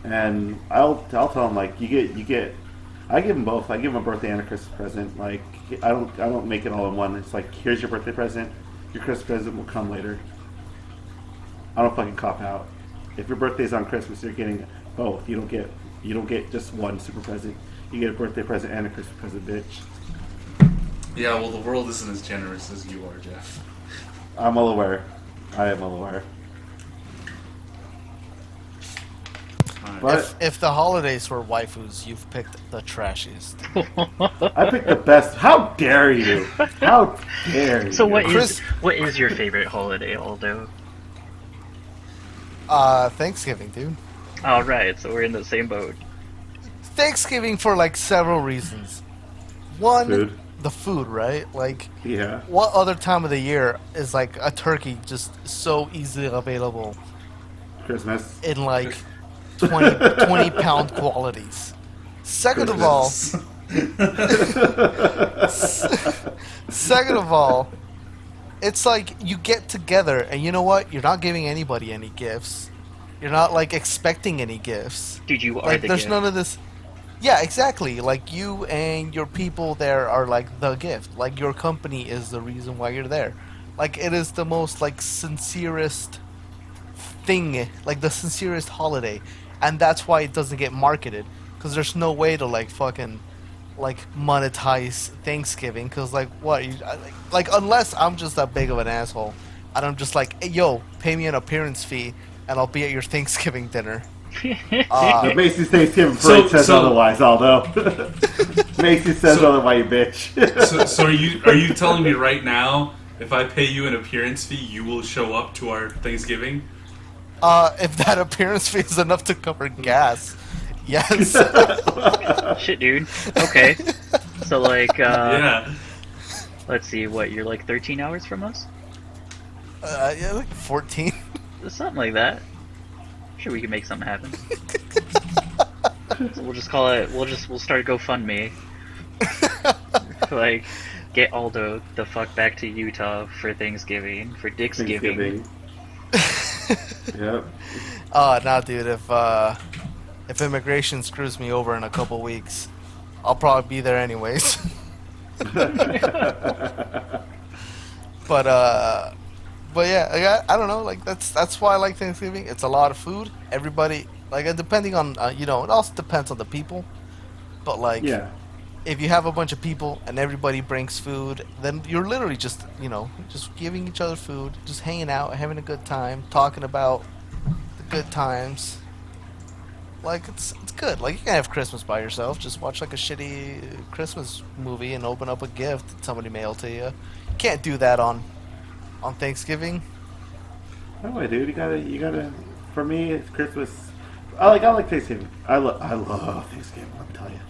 and I'll tell him, like, you get. I give him both. I give him a birthday and a Christmas present. Like, I don't make it all in one. It's like, here's your birthday present. Your Christmas present will come later. I don't fucking cop out. If your birthday's on Christmas, you're getting both. You don't get just one super present. You get a birthday present and a Christmas present, bitch. Yeah, well, the world isn't as generous as you are, Jeff. I'm well aware. I am well aware. But If the holidays were waifus, you've picked the trashiest. I picked the best. How dare you? How dare you? So what Chris- is your favorite holiday, Aldo? Thanksgiving, dude. All right, so we're in the same boat. Thanksgiving for like several reasons. One, Food. the food, right? Like, Yeah. what other time of the year is like a turkey just so easily available Christmas. in like 20 pound qualities? Second of all, it's like you get together and you know what? You're not giving anybody any gifts. You're not like expecting any gifts. Dude, you are Like, the there's gift. none of this. Yeah, exactly. Like, you and your people there are like the gift. Like, your company is the reason why you're there. Like, it is the most like sincerest thing, like the sincerest holiday, and that's why it doesn't get marketed. Because there's no way to like fucking like monetize Thanksgiving. Because like what? Like unless I'm just that big of an asshole, and I'm just like, hey, yo, pay me an appearance fee, and I'll be at your Thanksgiving dinner. The Macy's Thanksgiving parade says otherwise, Aldo. Macy's says otherwise, you bitch. So are you telling me right now, if I pay you an appearance fee, you will show up to our Thanksgiving? If that appearance fee is enough to cover gas, yes. Shit, dude. Okay. So like, Yeah. let's see, what, you're like 13 hours from us? Yeah, like 14. Something like that. sure we can make something happen. So we'll just call it. We'll start a GoFundMe. Like, get Aldo the fuck back to Utah for Thanksgiving, for Dicksgiving. Yep. Oh, no, dude. If immigration screws me over in a couple weeks, I'll probably be there anyways. But yeah, I don't know. Like that's why I like Thanksgiving. It's a lot of food. Everybody depending on it also depends on the people. But like, Yeah. if you have a bunch of people and everybody brings food, then you're literally just just giving each other food, just hanging out, having a good time, talking about the good times. Like it's good. Like you can have Christmas by yourself. Just watch like a shitty Christmas movie and open up a gift that somebody mailed to you. You can't do that on Thanksgiving. No, dude. You gotta. For me, it's Christmas. I like Thanksgiving. I love Thanksgiving. Let me tell you.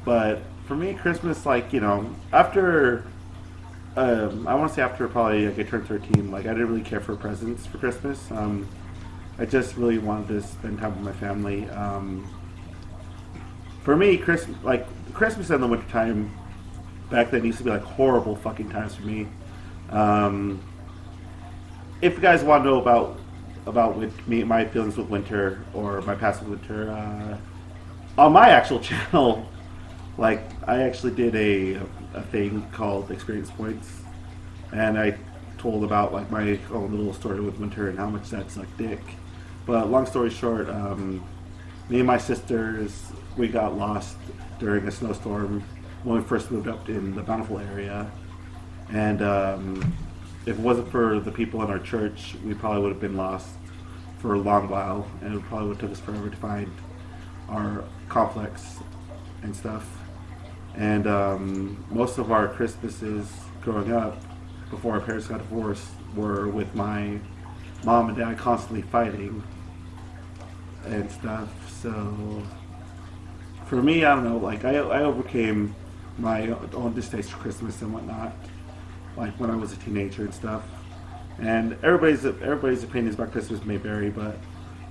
But for me, Christmas, after. I want to say after probably I turned 13. Like I didn't really care for presents for Christmas. I just really wanted to spend time with my family. For me, Christmas and the wintertime back then used to be like horrible fucking times for me. If you guys want to know about my feelings with winter or my past with winter, on my actual channel, like I actually did a thing called Experience Points, and I told about like my own little story with winter and how much that's like dick. But long story short, me and my sisters, we got lost during a snowstorm when we first moved up in the Bountiful area. And if it wasn't for the people in our church, we probably would have been lost for a long while. And it probably would have took us forever to find our complex and stuff. And most of our Christmases growing up, before our parents got divorced, were with my mom and dad constantly fighting and stuff. So for me, I don't know, like I overcame my own distaste for Christmas and whatnot, like when I was a teenager and stuff. And everybody's opinions about Christmas may vary, but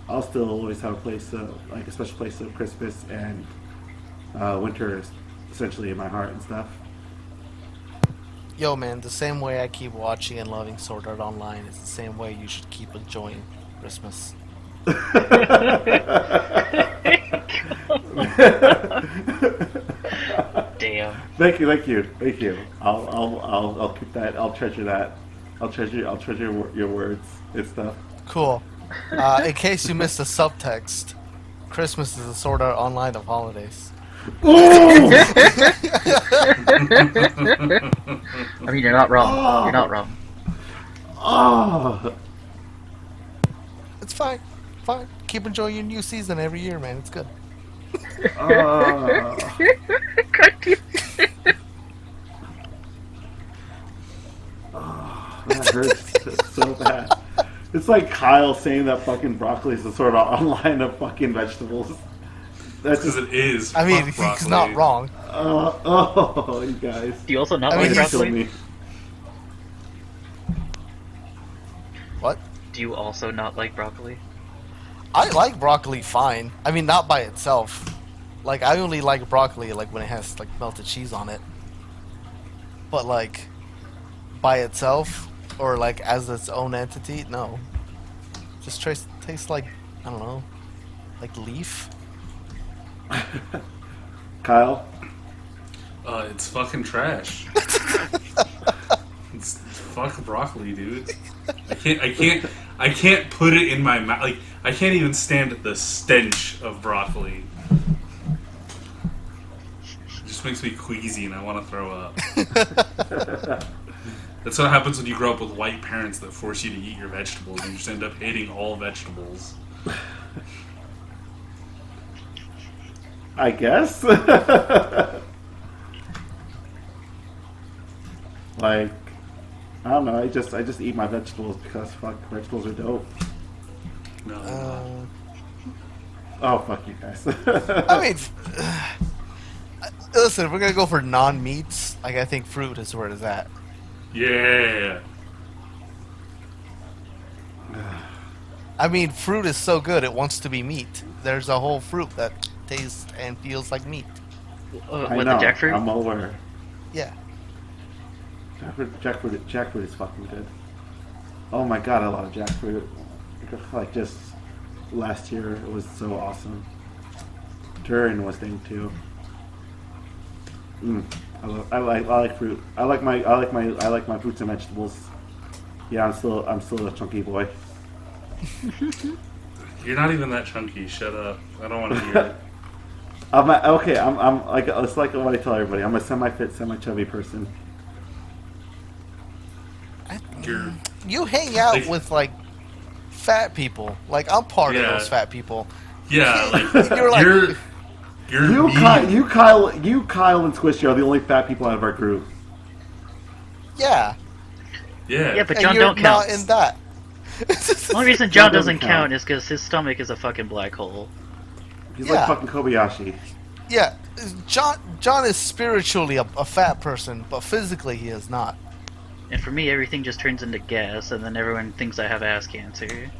I'll still always have a place, like a special place of Christmas and winter is essentially in my heart and stuff. Yo, man, the same way I keep watching and loving Sword Art Online is the same way you should keep enjoying Christmas. Damn. Thank you. I'll keep that. I'll treasure that. I'll treasure your words and stuff. Cool. In case you missed the subtext, Christmas is the Sword Art Online of holidays. I mean, you're not wrong. You're not wrong. Oh, It's fine. Fine. Keep enjoying your new season every year, man. It's good. that hurts so bad. It's like Kyle saying that fucking broccoli is the sort of online of fucking vegetables. That's Because it is. I mean, Fuck he's broccoli. not wrong. you guys. Do you also not I mean, like he's Killing broccoli? me. What? Do you also not like broccoli? I like broccoli fine. I mean, not by itself. Like, I only like broccoli like when it has like melted cheese on it. But like, by itself or like as its own entity, no. Just tastes like, I don't know, like leaf. Kyle. It's fucking trash. It's fuck broccoli, dude. I can't put it in my mouth. Like, I can't even stand the stench of broccoli. It just makes me queasy and I want to throw up. That's what happens when you grow up with white parents that force you to eat your vegetables and you just end up hating all vegetables. I guess. Like, I don't know. I just eat my vegetables because fuck, vegetables are dope. No. Oh fuck you guys. I mean, listen, if we're gonna go for non-meats, like I think fruit is where it's at. Yeah. I mean, fruit is so good it wants to be meat. There's a whole fruit that tastes and feels like meat. I With know. the jackfruit? I'm aware. Yeah. Jackfruit is fucking good. Oh my god, I love jackfruit. Like just last year, it was so awesome. Turin was thing too. I like fruit. I like my fruits and vegetables. Yeah, I'm still a chunky boy. You're not even that chunky. Shut up. I don't want to hear it. I'm like it's like what I tell everybody. I'm a semi-fit, semi-chubby person. You're You hang out Like- with like fat people. Like I'm part of Yeah. those fat people. yeah, like You're like you're You, mean. Kyle, and Squishy are the only fat people out of our group. yeah. Yeah. Yeah, but And John you're don't not count. in that. The only reason John John doesn't doesn't count. count is because his stomach is a fucking black hole. He's Yeah. like fucking Kobayashi. Yeah, John is spiritually a fat person, but physically he is not. And for me, everything just turns into gas, and then everyone thinks I have ass cancer.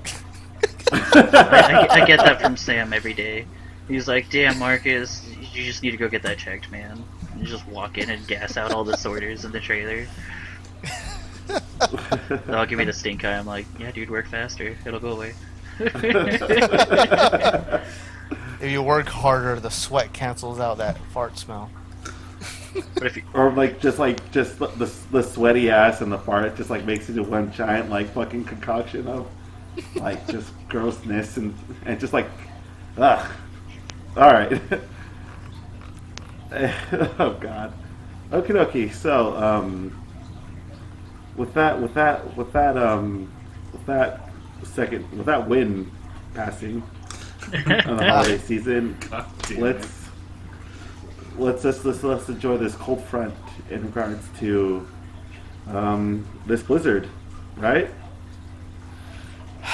I get that from Sam every day. He's like, "Damn, Marcus, you just need to go get that checked, man." You just walk in and gas out all the sorters in the trailer. They'll give me the stink eye. I'm like, "Yeah, dude, work faster. It'll go away." If you work harder, the sweat cancels out that fart smell. But if you, Or just the sweaty ass and the fart just like makes it into one giant like fucking concoction of like just grossness and just like ugh. All right. Oh god. Okay. So with that win passing on the holiday season, God damn it. let's enjoy this cold front in regards to this blizzard, right?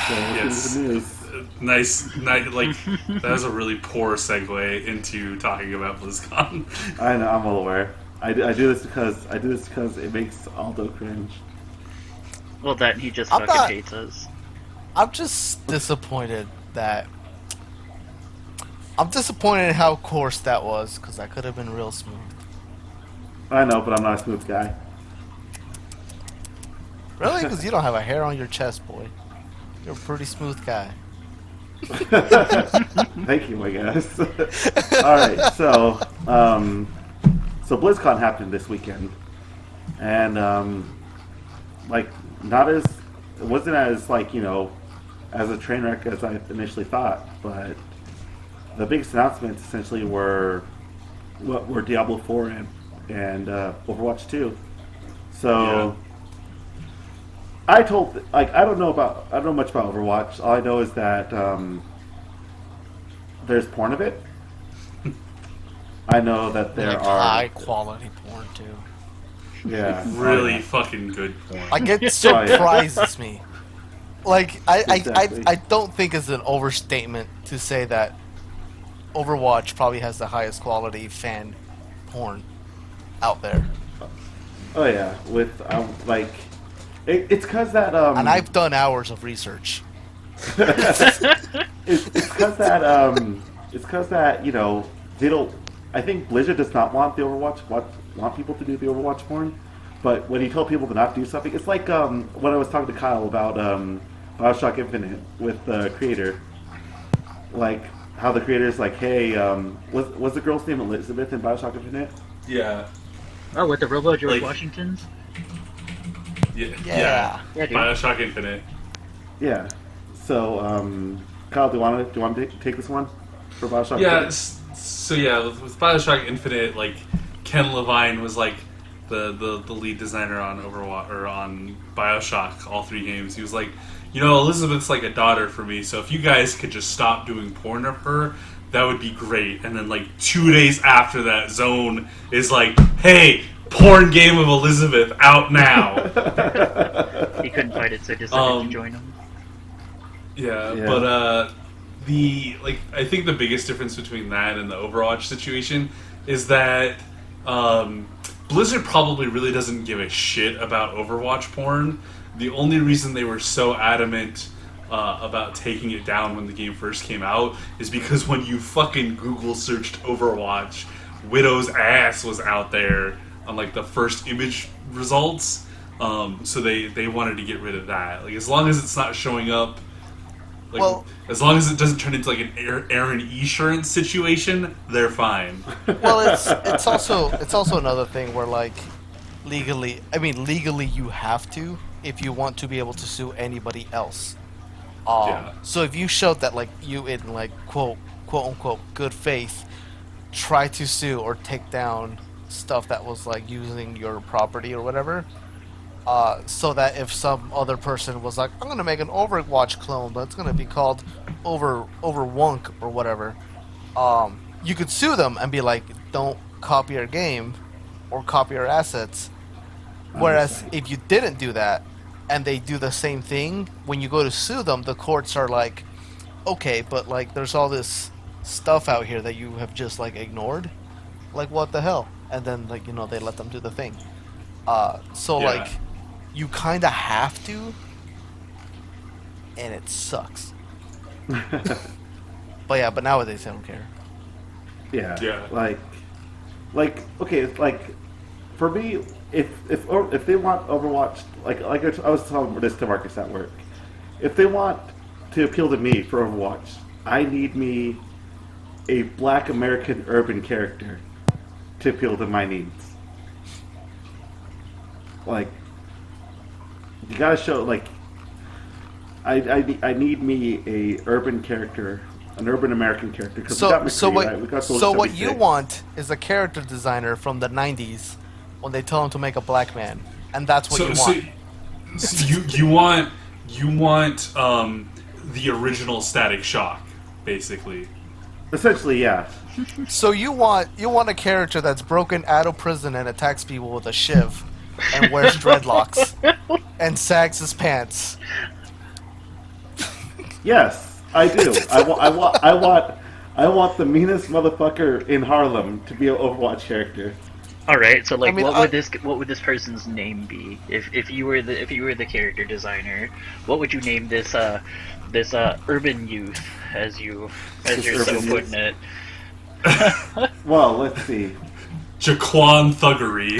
So let's get into the news. Nice. Like that was a really poor segue into talking about BlizzCon. I know, I'm well aware. I do this because it makes Aldo cringe. well, that he just I'm fucking not- hates us. I'm just disappointed that. I'm disappointed in how coarse that was, because that could have been real smooth. I know, but I'm not a smooth guy. Really? Because you don't have a hair on your chest, boy. You're a pretty smooth guy. Thank you, I guess. All right, so BlizzCon happened this weekend, and like it wasn't as like as a train wreck as I initially thought, but the biggest announcements essentially were Diablo 4 and Overwatch 2. So. Yeah. I don't know much about Overwatch. All I know is that there's porn of it. I know that there Like are high quality porn too. yeah Really fucking good porn. Like it Oh, yeah. surprises me. Like Exactly. I don't think it's an overstatement to say that Overwatch probably has the highest quality fan porn out there. Oh yeah, with like it's because that And I've done hours of research. it's because that they don't. I think Blizzard does not want the want people to do the Overwatch porn, but when you tell people to not do something, it's like when I was talking to Kyle about BioShock Infinite with the creator, like how the creator's like, hey, was the girl's name Elizabeth in BioShock Infinite? Yeah. Oh, with the Robo George Like- Washingtons? Yeah. Yeah. Yeah, dude. BioShock Infinite. Yeah. So Kyle, do you want to take this one for BioShock? Yeah. Infinite? So yeah, with BioShock Infinite, like Ken Levine was like the lead designer on Overwatch or on BioShock, all three games. He was like, Elizabeth's like a daughter for me, so if you guys could just stop doing porn of her, that would be great. And then like 2 days after that, Zone is like, hey, porn game of Elizabeth out now. He couldn't fight it, so decided to join him. Yeah, Yeah. but I think the biggest difference between that and the Overwatch situation is that Blizzard probably really doesn't give a shit about Overwatch porn. The only reason they were so adamant about taking it down when the game first came out is because when you fucking Google searched Overwatch, Widow's ass was out there on like the first image results. So they wanted to get rid of that. Like as long as it's not showing up, like Well- as long as it doesn't turn into like an Aaron Esurance situation, they're fine. Well, it's also another thing where like legally you have to if you want to be able to sue anybody else. Yeah. So if you showed that like you in like quote unquote good faith try to sue or take down stuff that was like using your property or whatever, so that if some other person was like, I'm gonna make an Overwatch clone, but it's gonna be called Overwonk or whatever, you could sue them and be like, don't copy our game or copy our assets. Whereas if you didn't do that and they do the same thing, when you go to sue them, the courts are like, okay, but like there's all this stuff out here that you have just like ignored. Like what the hell? And then like they let them do the thing. So Yeah. like you kind of have to, and it sucks. But nowadays I don't care. Yeah. Yeah. Like okay, like for me, if they want Overwatch, like I was telling this to Marcus at work, if they want to appeal to me for Overwatch, I need me a Black American urban character to appeal to my needs. Like you gotta show like I need me a urban character, an urban American character. Cause we got McCree, right? We got Soldier So what you 76. want is a character designer from the '90s when they tell him to make a black man, and that's what you want. So you want the original Static Shock, basically. Essentially, yeah. So you want a character that's broken out of prison and attacks people with a shiv, and wears dreadlocks, and sags his pants. Yes, I do. I want the meanest motherfucker in Harlem to be an Overwatch character. All right, so like, I mean, what would this person's name be if you were the character designer? What would you name this urban youth as you're so urban putting youth. it? Well, let's see. Jaquan Thuggery.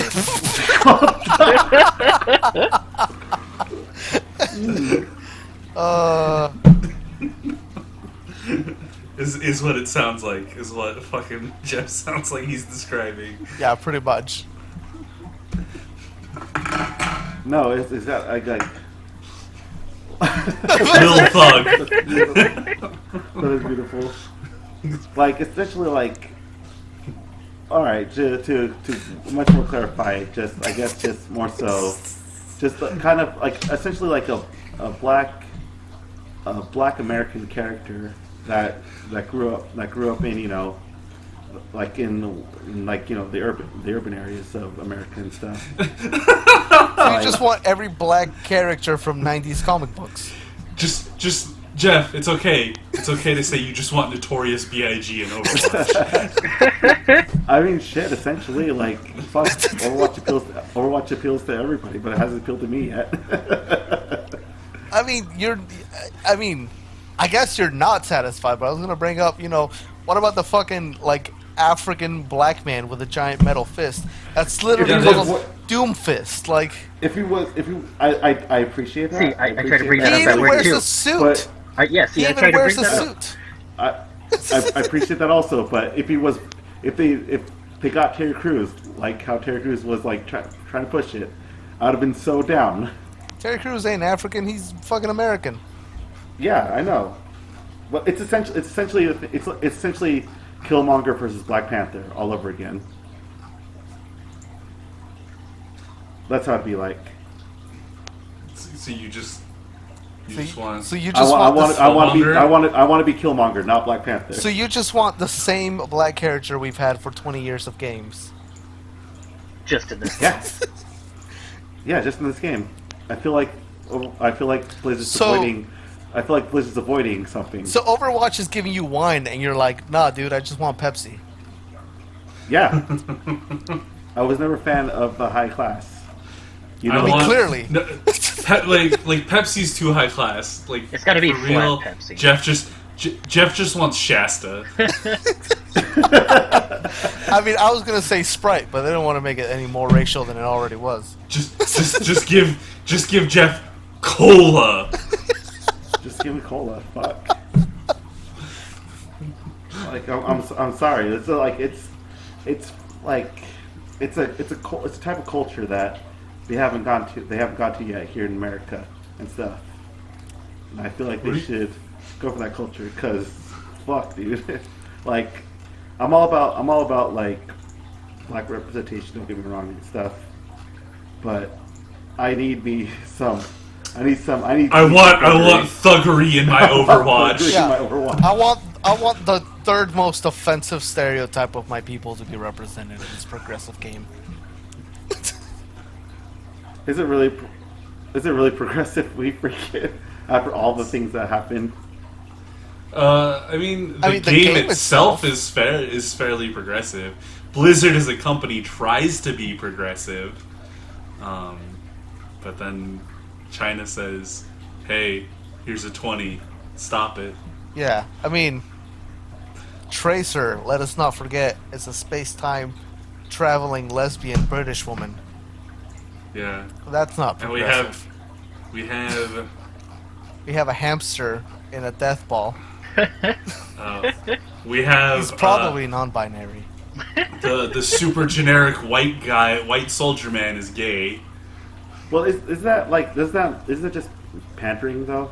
Is what it sounds like. Is what fucking Jeff sounds like he's describing. Yeah, pretty much. No, it's that I like. Lil Thug. That is beautiful. Like essentially, like. All right, to much more clarify, just more so, just kind of like essentially like a black American character that grew up in like in the urban areas of America and stuff. So you just want every black character from '90s comic books. Just Jeff, it's okay. It's okay to say you just want Notorious B.I.G. in Overwatch. I mean, shit. Essentially, like, fuck. Overwatch appeals to everybody, but it hasn't appealed to me yet. I mean, I guess you're not satisfied. But I was gonna bring up, what about the fucking like African black man with a giant metal fist? That's literally Yeah, called Doom Fist. Like, I appreciate that. See, I try to bring that he up at even work wears too. a suit. But He I even tried to wears bring a that up. suit. I appreciate that also. But if they got Terry Crews, like how Terry Crews was like trying to push it, I would have been so down. Terry Crews ain't African. He's fucking American. Yeah, I know. But it's essentially Killmonger versus Black Panther all over again. That's how it'd be like. So you just want. So you just want I want to be Killmonger, not Black Panther. So you just want the same black character we've had for 20 years of games. Just in this. Yeah. Yeah, just in this game. I feel like Blizzard's So- avoiding. I feel like Blizzard's avoiding something. So Overwatch is giving you wine, and you're like, nah, dude, I just want Pepsi. Yeah. I was never a fan of the high class. You know, I want- clearly. No, like Pepsi's too high class. Like It's gotta be for flat real, Pepsi. Jeff just wants Shasta. I mean, I was gonna say Sprite, but they don't want to make it any more racial than it already was. Just give Jeff cola. Just give me cola. Fuck. Like I'm sorry. It's a type of culture that they haven't gone to yet here in America and stuff. And I feel like they should go for that culture because fuck, dude. Like I'm all about like black representation. Don't get me wrong and stuff. But I need some. I want thuggery in my Overwatch. Yeah. My Overwatch. I want the third most offensive stereotype of my people to be represented in this progressive game. Is it really progressive? We freaking after all the things that happened. I mean, the game itself is fairly progressive. Blizzard as a company tries to be progressive, but then China says, "Hey, here's a 20. Stop it." Yeah, I mean, Tracer, let us not forget, is a space-time traveling lesbian British woman. Yeah, That's not and progressive. we have We have a hamster in a death ball. we have He's probably non-binary. the super generic white soldier man is gay. Well, is that just pandering though?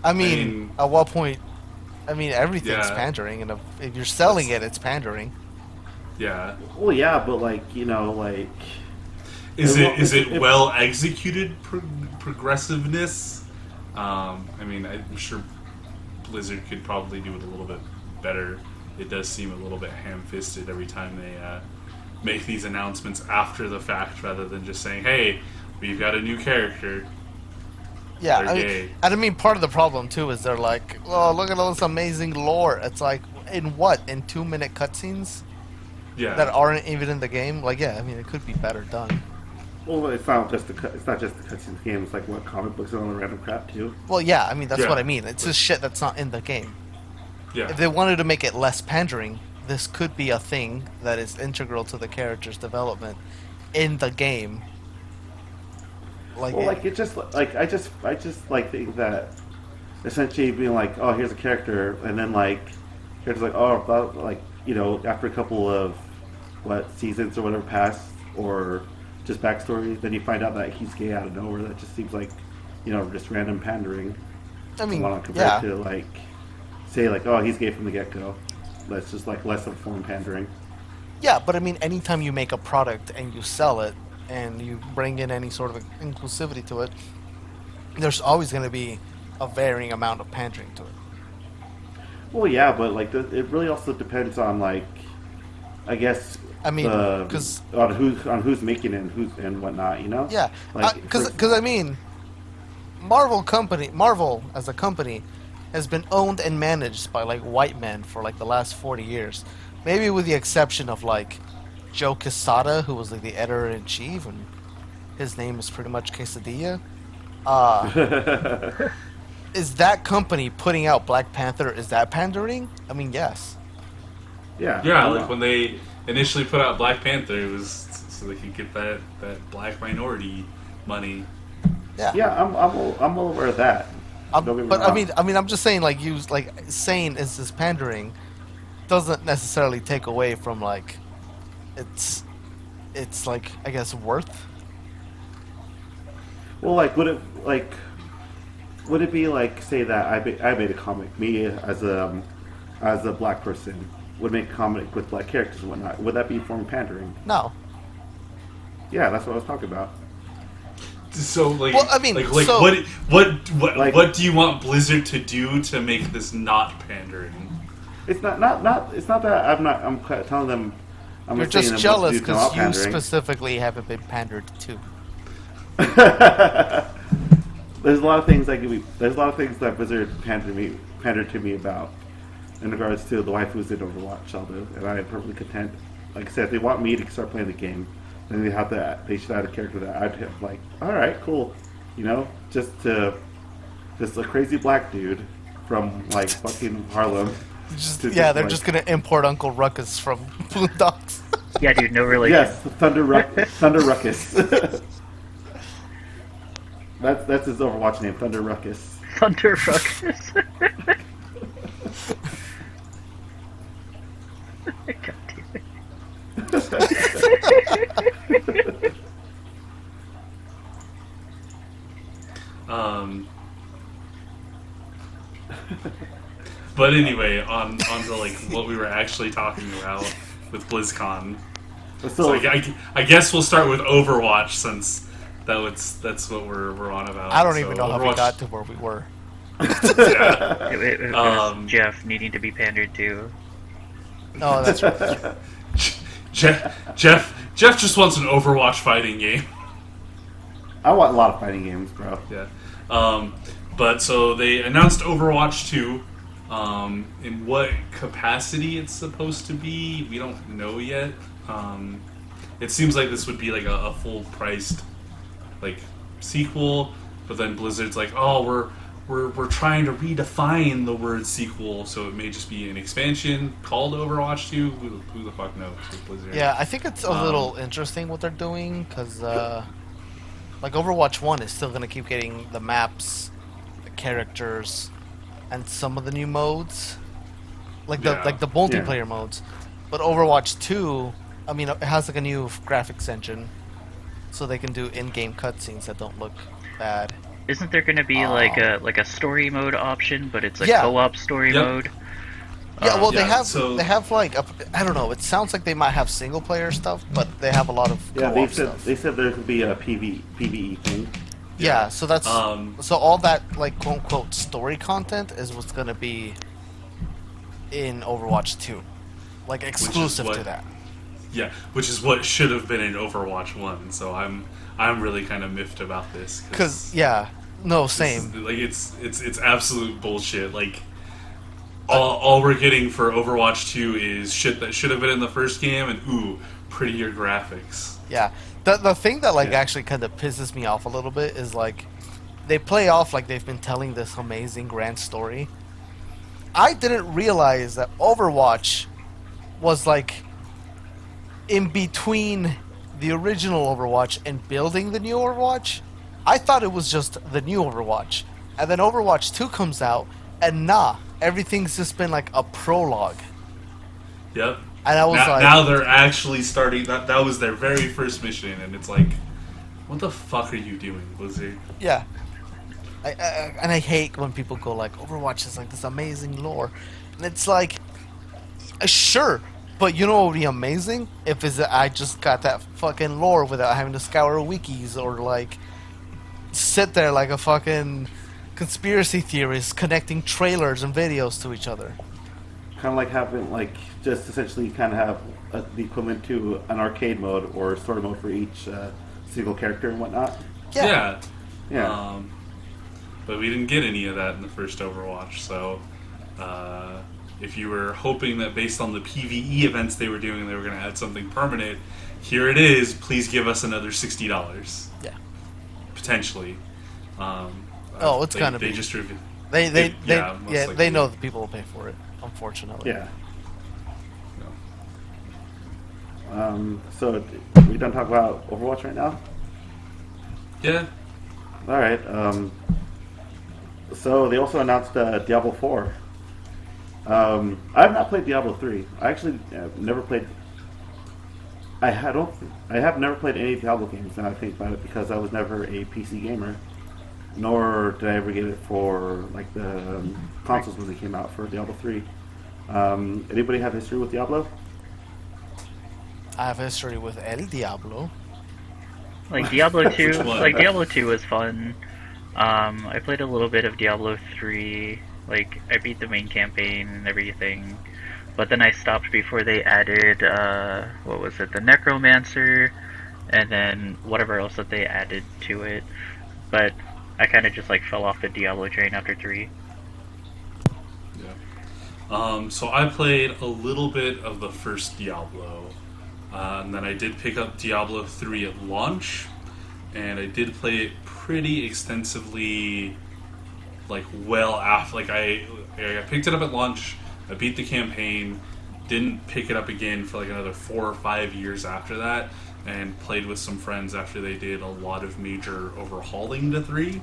I mean, at what point? I mean, everything's Yeah. pandering, and if you're selling it, it's pandering. Yeah. Well, yeah, but like you know, like Is If- it well executed progressiveness? I mean, I'm sure Blizzard could probably do it a little bit better. It does seem a little bit ham-fisted every time they make these announcements after the fact, rather than just saying, "Hey, we've got a new character." Yeah, They're gay. I mean, part of the problem too is they're like, "Oh, look at all this amazing lore." It's like, in what? In 2-minute cutscenes Yeah. that aren't even in the game? Like, yeah, I mean, it could be better done. well, it's not just the cutscenes game. It's like what comic books and all the random crap too. Well, yeah, I mean, that's Yeah. what I mean. It's just shit that's not in the game. Yeah. If they wanted to make it less pandering, this could be a thing that is integral to the character's development in the game. Like, Well, like it just like I just like think that essentially being like, oh, here's a character, and then like characters like, oh, about, like you know, after a couple of seasons or whatever pass, or just backstory, then you find out that he's gay out of nowhere. That just seems like you know just random pandering. I mean, Compared yeah. to like say like, oh, he's gay from the get go. That's just like less of a form pandering. Yeah, but I mean, anytime you make a product and you sell it and you bring in any sort of inclusivity to it, there's always going to be a varying amount of pandering to it. Well, yeah, but like it really also depends on like, I guess. I mean, on 'cause- who's making it and whatnot, you know. Yeah, Like, because I mean, Marvel as a company has been owned and managed by like white men for like the last 40 years, maybe with the exception of like Joe Quesada, who was like the editor-in-chief, and his name is pretty much Quesadilla. Is that company putting out Black Panther? Is that pandering? I mean, yes. yeah, Yeah, like when they initially put out Black Panther, it was so they could get that black minority money. Yeah. Yeah, I'm well aware of that. Don't get me But wrong. I mean, I'm just saying, like, saying is this pandering doesn't necessarily take away from like it's like, I guess, worth. Well, like would it be like say that I made a comic, me as a black person would make a comic with black characters and whatnot? Would that be a form of pandering? No. Yeah, that's what I was talking about. So like, Well, I mean, like so- what do you want Blizzard to do to make this not pandering? It's not that I'm telling them. I'm You're not saying just them jealous what to do to because not you pandering. specifically haven't been pandered to. There's a lot of things that Blizzard pandered to me about in regards to the waifus in Overwatch. I'll do, and I am perfectly content. Like I said, if they want me to start playing the game, then they should add a character that I'd have like, all right, cool, you know, just a crazy black dude from like fucking Harlem. They're just gonna import Uncle Ruckus from Boondocks. Yeah, dude, no relation. Yes, Thunder Ruckus. That's his Overwatch name, Thunder Ruckus. Thunder Ruckus. God damn it. But anyway, on to like what we were actually talking about with BlizzCon. So I guess we'll start with Overwatch since that's what we're on about. I don't even know how we got to where we were. Yeah. It was Jeff needing to be pandered to. Oh, that's right. Jeff just wants an Overwatch fighting game. I want a lot of fighting games, bro. Yeah. But so they announced Overwatch 2. In what capacity it's supposed to be, we don't know yet. It seems like this would be like a full-priced like sequel, but then Blizzard's like, oh, we're trying to redefine the word sequel, so it may just be an expansion called Overwatch 2. Who the fuck knows with Blizzard? Yeah, I think it's a little interesting what they're doing because like Overwatch 1 is still gonna keep getting the maps, the characters, and some of the new modes, like the multiplayer modes. But Overwatch 2, I mean, it has like a new graphics engine, so they can do in-game cutscenes that don't look bad. Isn't there going to be like a story mode option, but it's a co-op story mode? Yeah, well, they have like I don't know. It sounds like they might have single player stuff, but they have a lot of co-op stuff. They said there could be a PvE thing. Yeah, so that's so all that like quote unquote story content is what's gonna be in Overwatch 2, like exclusive to that. Yeah, which is what should have been in Overwatch 1. So I'm really kind of miffed about this. Same. Like it's absolute bullshit. Like all we're getting for Overwatch 2 is shit that should have been in the first game, and prettier graphics. Yeah. The thing that actually kind of pisses me off a little bit is like they play off like they've been telling this amazing grand story. I didn't realize that Overwatch was like in between the original Overwatch and building the new Overwatch. I thought it was just the new Overwatch. And then Overwatch 2 comes out and everything's just been like a prologue. Yep. And I was now they're actually starting. That was their very first mission, and it's like, what the fuck are you doing, Blizzard? Yeah. I hate when people go like, Overwatch is like this amazing lore, and it's like, sure, but you know what would be amazing if I just got that fucking lore without having to scour wikis or like sit there like a fucking conspiracy theorist connecting trailers and videos to each other. Kind of like having just essentially kind of have the equivalent to an arcade mode or story mode for each single character and whatnot. Yeah. Yeah. But we didn't get any of that in the first Overwatch, so if you were hoping that based on the PvE events they were doing, they were going to add something permanent, here it is. Please give us another $60. Yeah. Potentially. It's gonna be. They just reviewed. They know that people will pay for it. Unfortunately. Yeah. So we done talk about Overwatch right now? Yeah. All right. So they also announced Diablo 4. I have not played Diablo 3. I actually never played. I have never played any Diablo games. Now I think about it, because I was never a PC gamer, nor did I ever get it for like the consoles when they came out for Diablo 3. Anybody have history with Diablo? I have history with El Diablo. Like Diablo 2, Diablo 2 was fun. I played a little bit of Diablo 3. Like, I beat the main campaign and everything. But then I stopped before they added, what was it, the Necromancer, and then whatever else that they added to it. But I kind of just fell off the Diablo train after 3. Yeah. So I played a little bit of the first Diablo. And then I did pick up Diablo 3 at launch. and I did play it pretty extensively. Like well after, like I picked it up at launch. I beat the campaign. Didn't pick it up again for like another 4 or 5 years after that, and played with some friends after they did a lot of major overhauling to 3.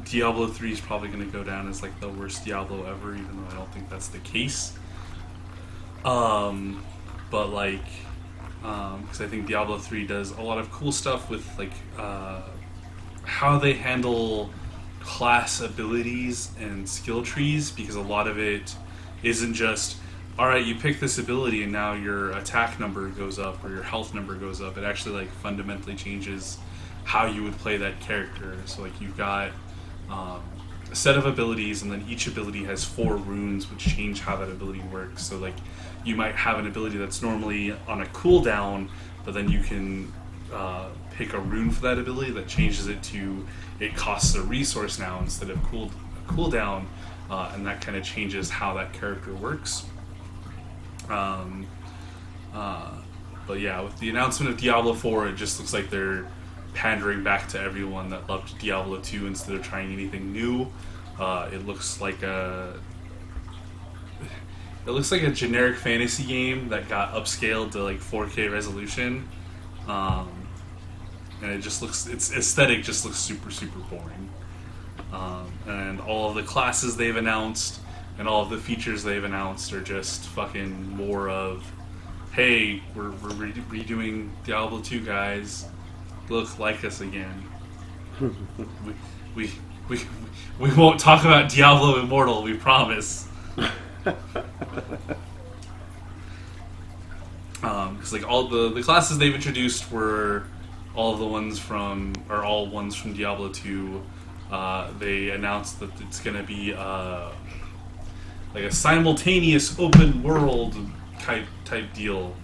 Diablo 3 is probably going to go down as like the worst Diablo ever, even though I don't think that's the case. But like, because I think Diablo 3 does a lot of cool stuff with like how they handle class abilities and skill trees, because a lot of it isn't just, alright, you pick this ability and now your attack number goes up or your health number goes up. It actually like fundamentally changes how you would play that character. So like you've got a set of abilities, and then each ability has 4 runes which change how that ability works. So like you might have an ability that's normally on a cooldown, but then you can pick a rune for that ability that changes it to, it costs a resource now instead of cooldown, and that kind of changes how that character works. But yeah, with the announcement of Diablo 4, it just looks like they're pandering back to everyone that loved Diablo 2 instead of trying anything new. It looks like a generic fantasy game that got upscaled to like 4K resolution, and it just looks, its aesthetic just looks super, super boring. And all of the classes they've announced and all of the features they've announced are just fucking more of, hey, we're redoing Diablo 2, guys. Look, like us again. we won't talk about Diablo Immortal, we promise. Because like all the classes they've introduced were all ones from Diablo 2. They announced that it's going to be like a simultaneous open world type deal,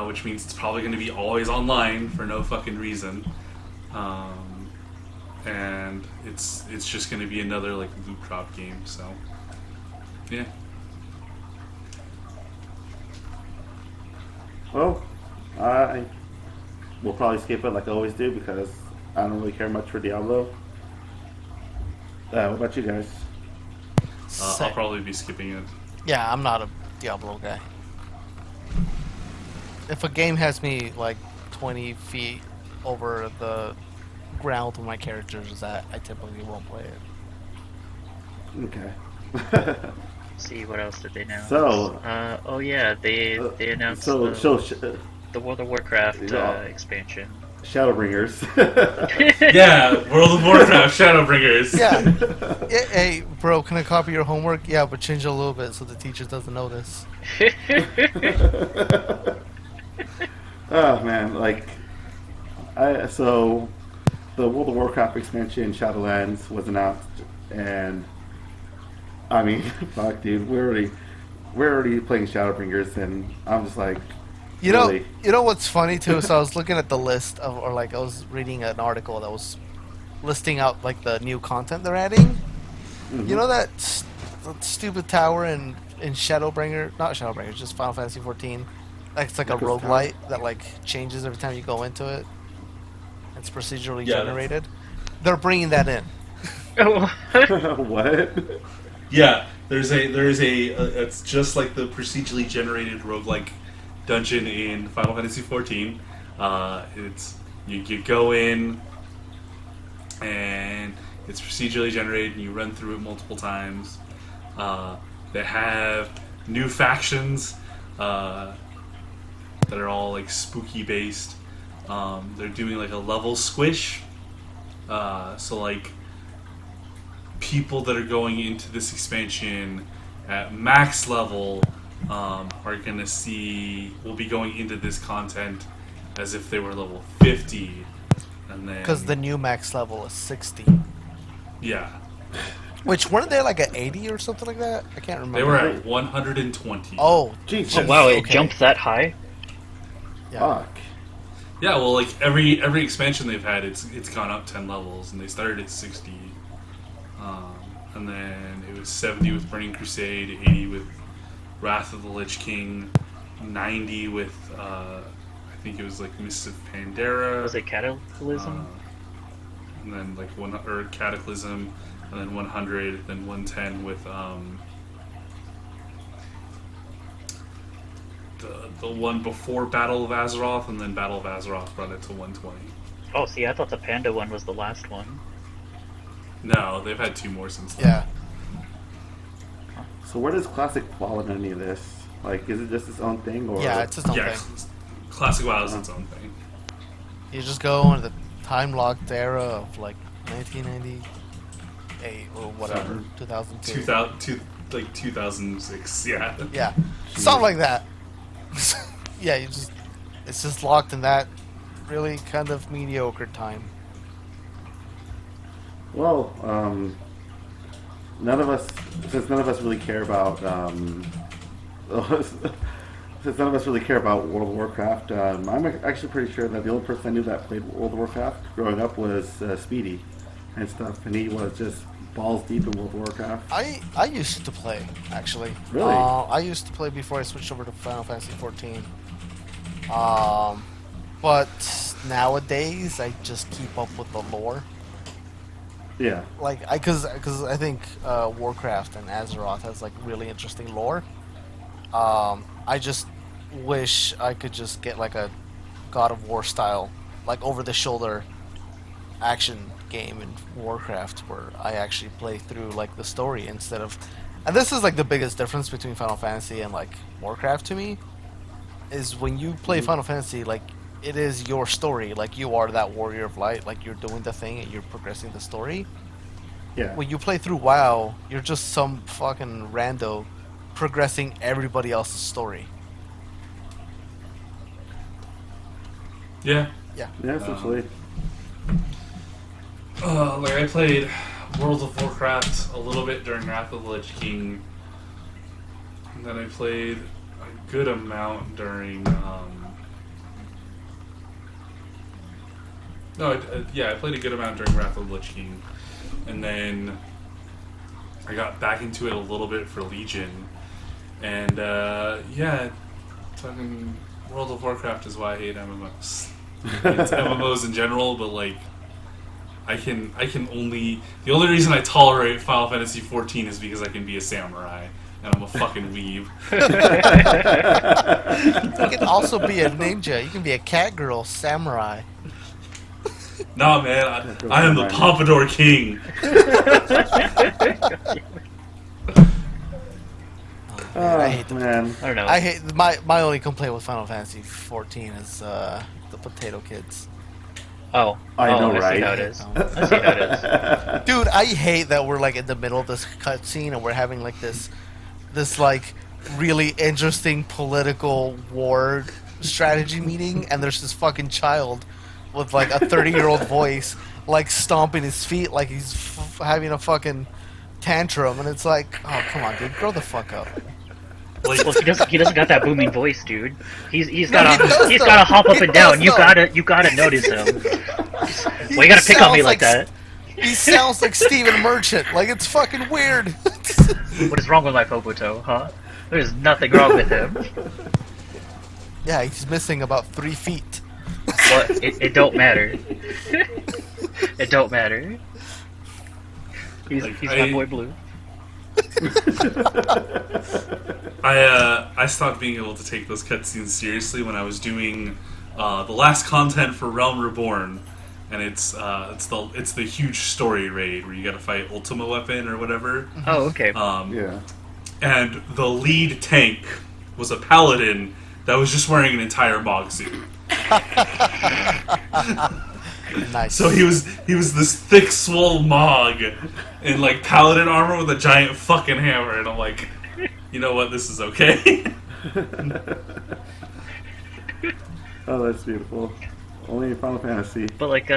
which means it's probably going to be always online for no fucking reason, and it's just going to be another like loot drop game. So yeah. Well, I will probably skip it like I always do because I don't really care much for Diablo. What about you guys? I'll probably be skipping it. Yeah, I'm not a Diablo guy. If a game has me like 20 feet over the ground with my characters, that I typically won't play it. Okay. See, what else did they announce? So, oh yeah, they announced the World of Warcraft expansion. Shadowbringers. Yeah, World of Warcraft Shadowbringers. Yeah. Hey, bro, can I copy your homework? Yeah, but change it a little bit so the teacher doesn't notice. Oh man, like, so the World of Warcraft expansion Shadowlands was announced, and I mean, fuck, dude, we're already playing Shadowbringers, and I'm just like, You really? know what's funny too? So I was looking at the list of, or like I was reading an article that was listing out like the new content they're adding. Mhm. You know that stupid tower in Shadowbringer, not Shadowbringer, just Final Fantasy 14. Like it's like a Like a tower? roguelite that like changes every time you go into it. It's procedurally Yeah, generated. They're bringing that in. Oh, What? Yeah, there's a it's just like the procedurally generated roguelike dungeon in Final Fantasy 14. It's you go in and it's procedurally generated and you run through it multiple times. They have new factions that are all like spooky based. They're doing like a level squish. So like people that are going into this expansion at max level are going to will be going into this content as if they were level 50, and then Because the new max level is 60. yeah, Which, weren't they like at 80 or something like that? I can't remember. they were at 120. Oh, Jesus. oh wow, it Okay. jumped that high? yeah. Fuck. Yeah, well, like every expansion they've had, it's gone up 10 levels, and they started at 60, and then it was 70 with Burning Crusade, 80 with Wrath of the Lich King, 90 with I think it was like Mists of Pandera. Was it Cataclysm? And then like or Cataclysm, and then 100, then 110 with the one before Battle of Azeroth, and then Battle of Azeroth brought it to 120. Oh, see, I thought the Panda one was the last one. No, they've had 2 more since then. Yeah. So where does Classic fall in any of this? Like, is it just its own thing, or Yeah, it's its own Yeah, thing. Classic WoW is its own thing. You just go into the time-locked era of like 1998 or whatever, 2002. 2006, yeah. Yeah, something like that. Yeah, it's just locked in that really kind of mediocre time. Well, none of us really care about since none of us really care about World of Warcraft. I'm actually pretty sure that the only person I knew that played World of Warcraft growing up was Speedy and stuff, and he was just balls deep in World of Warcraft. I used to play, actually. Really? I used to play before I switched over to Final Fantasy 14. But nowadays I just keep up with the lore. Yeah. Like, because I think Warcraft and Azeroth has like really interesting lore. I just wish I could just get like a God of War style, like over the shoulder action game in Warcraft where I actually play through like the story instead of. And this is like the biggest difference between Final Fantasy and like Warcraft to me, is when you play Final Fantasy, like it is your story, like you are that warrior of light, like you're doing the thing and you're progressing the story. Yeah. When you play through WoW, you're just some fucking rando progressing everybody else's story. Yeah. Yeah. Yeah, essentially. Like I played World of Warcraft a little bit during Wrath of the Lich King, and then I played a good amount during. I played a good amount during Wrath of the Lich King, and then I got back into it a little bit for Legion, and fucking World of Warcraft is why I hate MMOs. It's MMOs in general, but like. The only reason I tolerate Final Fantasy 14 is because I can be a samurai, and I'm a fucking weeb. You can also be a ninja. You can be a cat girl samurai. Nah, man, I am the Pompadour King. I hate them. Man. I don't know. I hate my only complaint with Final Fantasy 14 is the potato kids. Oh, I know, I right? see how it is. I see how it is. Dude, I hate that we're like in the middle of this cutscene and we're having like this like really interesting political war strategy meeting, and there's this fucking child with like a 30-year-old voice like stomping his feet like he's having a fucking tantrum, and it's like, oh come on, dude, grow the fuck up. Like, Well, he doesn't got that booming voice, dude. He's No, he gotta does, hop up He and down. does, though. You gotta notice him. He Well, you gotta pick on me sounds like that. He sounds like Stephen Merchant. Like, it's fucking weird. What is wrong with my Popoto, huh? There's nothing wrong with him. Yeah, he's missing about 3 feet. Well, it don't matter. It don't matter. He's my boy Blue. I stopped being able to take those cutscenes seriously when I was doing the last content for Realm Reborn, and it's the huge story raid where you got to fight Ultima Weapon or whatever. Oh, okay. Yeah. And the lead tank was a paladin that was just wearing an entire Mog suit. Nice. So he was this thick, swole Mog in like paladin armor with a giant fucking hammer, and I'm like, you know what, this is okay. Oh, that's beautiful. Only in Final Fantasy. But like,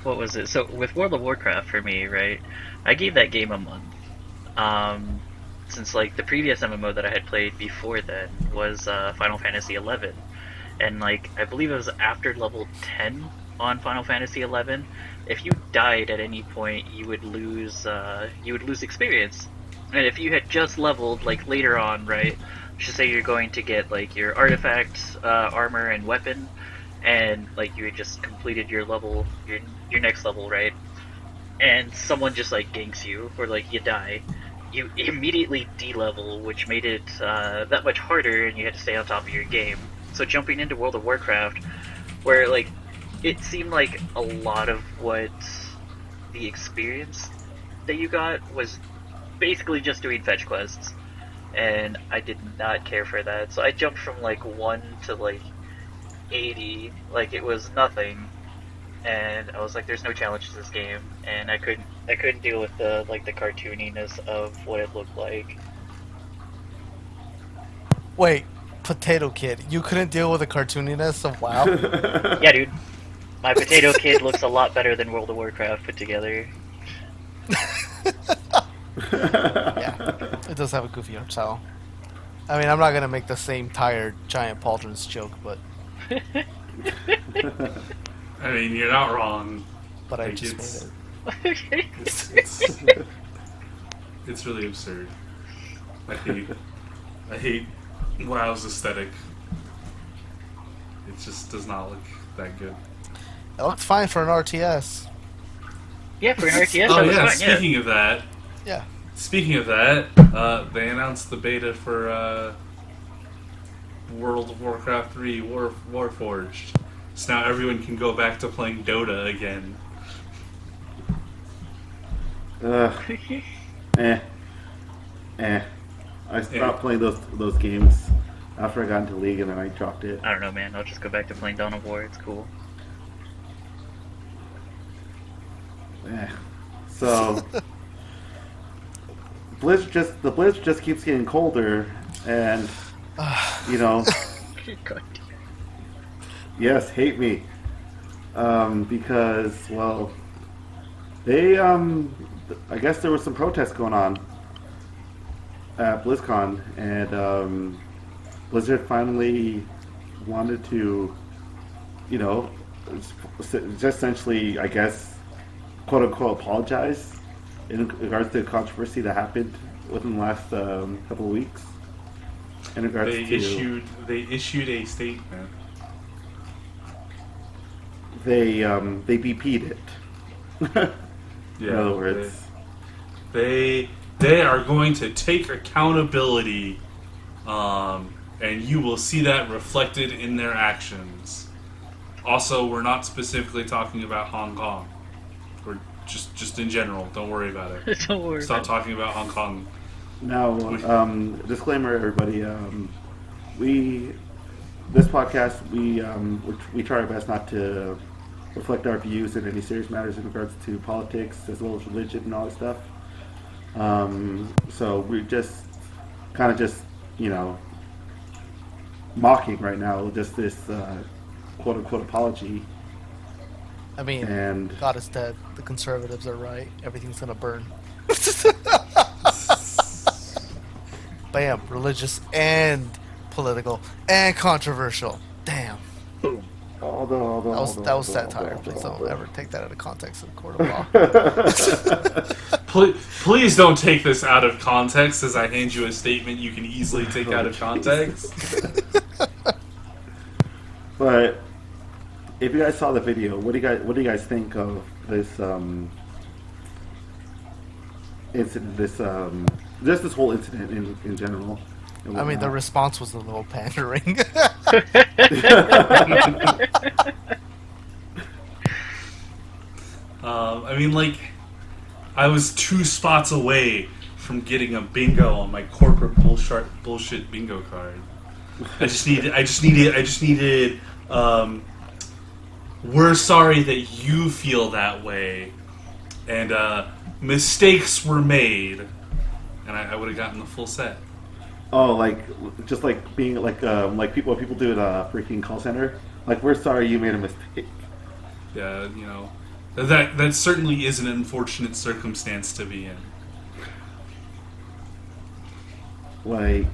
what was it? So with World of Warcraft for me, right? I gave that game a month. Since like the previous MMO that I had played before then was Final Fantasy 11, and like I believe it was after level 10 on Final Fantasy 11. If you died at any point, you would lose experience. And if you had just leveled like later on, right, should say you're going to get like your artifact, armor, and weapon, and like you had just completed your level, your next level, right? And someone just like ganks you, or like you die, you immediately de-level, which made it that much harder, and you had to stay on top of your game. So jumping into World of Warcraft, where like it seemed like a lot of what the experience that you got was basically just doing fetch quests, and I did not care for that. So I jumped from like 1 to like 80, like it was nothing, and I was like, "There's no challenge to this game," and I couldn't deal with the like the cartooniness of what it looked like. Wait, Potato Kid, you couldn't deal with the cartooniness of WoW? Yeah, dude, my Potato Kid looks a lot better than World of Warcraft put together. Yeah, it does have a goofy art style. I mean, I'm not gonna make the same tired giant pauldrons joke, but I mean, you're not wrong. I Like, just it's- made it. It's really absurd. I hate WoW's aesthetic. It just does not look that good. It looks fine for an RTS. Yeah, for an RTS, Oh that was yeah, fine, yeah. Speaking of that, they announced the beta for World of Warcraft 3 Warforged. So now everyone can go back to playing Dota again. I stopped playing those games after I got into League, and then I dropped it. I don't know, man. I'll just go back to playing Dawn of War. It's cool. So the Blizz just keeps getting colder, and you know, God. yes, hate me, because well, they I guess there was some protests going on at BlizzCon, and Blizzard finally wanted to, you know, just essentially, I guess, quote unquote, apologize in regards to the controversy that happened within the last couple of weeks. In regards They issued a statement. They BP'd it. Yeah, In other words, they are going to take accountability, and you will see that reflected in their actions. Also, we're not specifically talking about Hong Kong. We're just in general. Don't worry about it. Don't worry. Stop talking about Hong Kong. now, disclaimer, everybody. This podcast, we try our best not to reflect our views in any serious matters in regards to politics as well as religion and all that stuff. So we're just kind of you know, mocking right now just this quote unquote apology. I mean, And God is dead. The conservatives are right. Everything's gonna burn. Bam, religious and political and controversial. Damn. Boom. That was satire. Please don't ever take that out of context in the court of law. Please don't take this out of context as I hand you a statement you can easily take out of context. But if you guys saw the video, what do you guys think of this incident? Just this whole incident in general. I mean, the response was a little pandering. I mean, like, I was 2 spots away from getting a bingo on my corporate bullshit bingo card. I just needed, we're sorry that you feel that way, and mistakes were made, and I would have gotten the full set. Oh, like just like being like people do at a freaking call center. Like, we're sorry you made a mistake. Yeah, you know, that certainly is an unfortunate circumstance to be in. Like,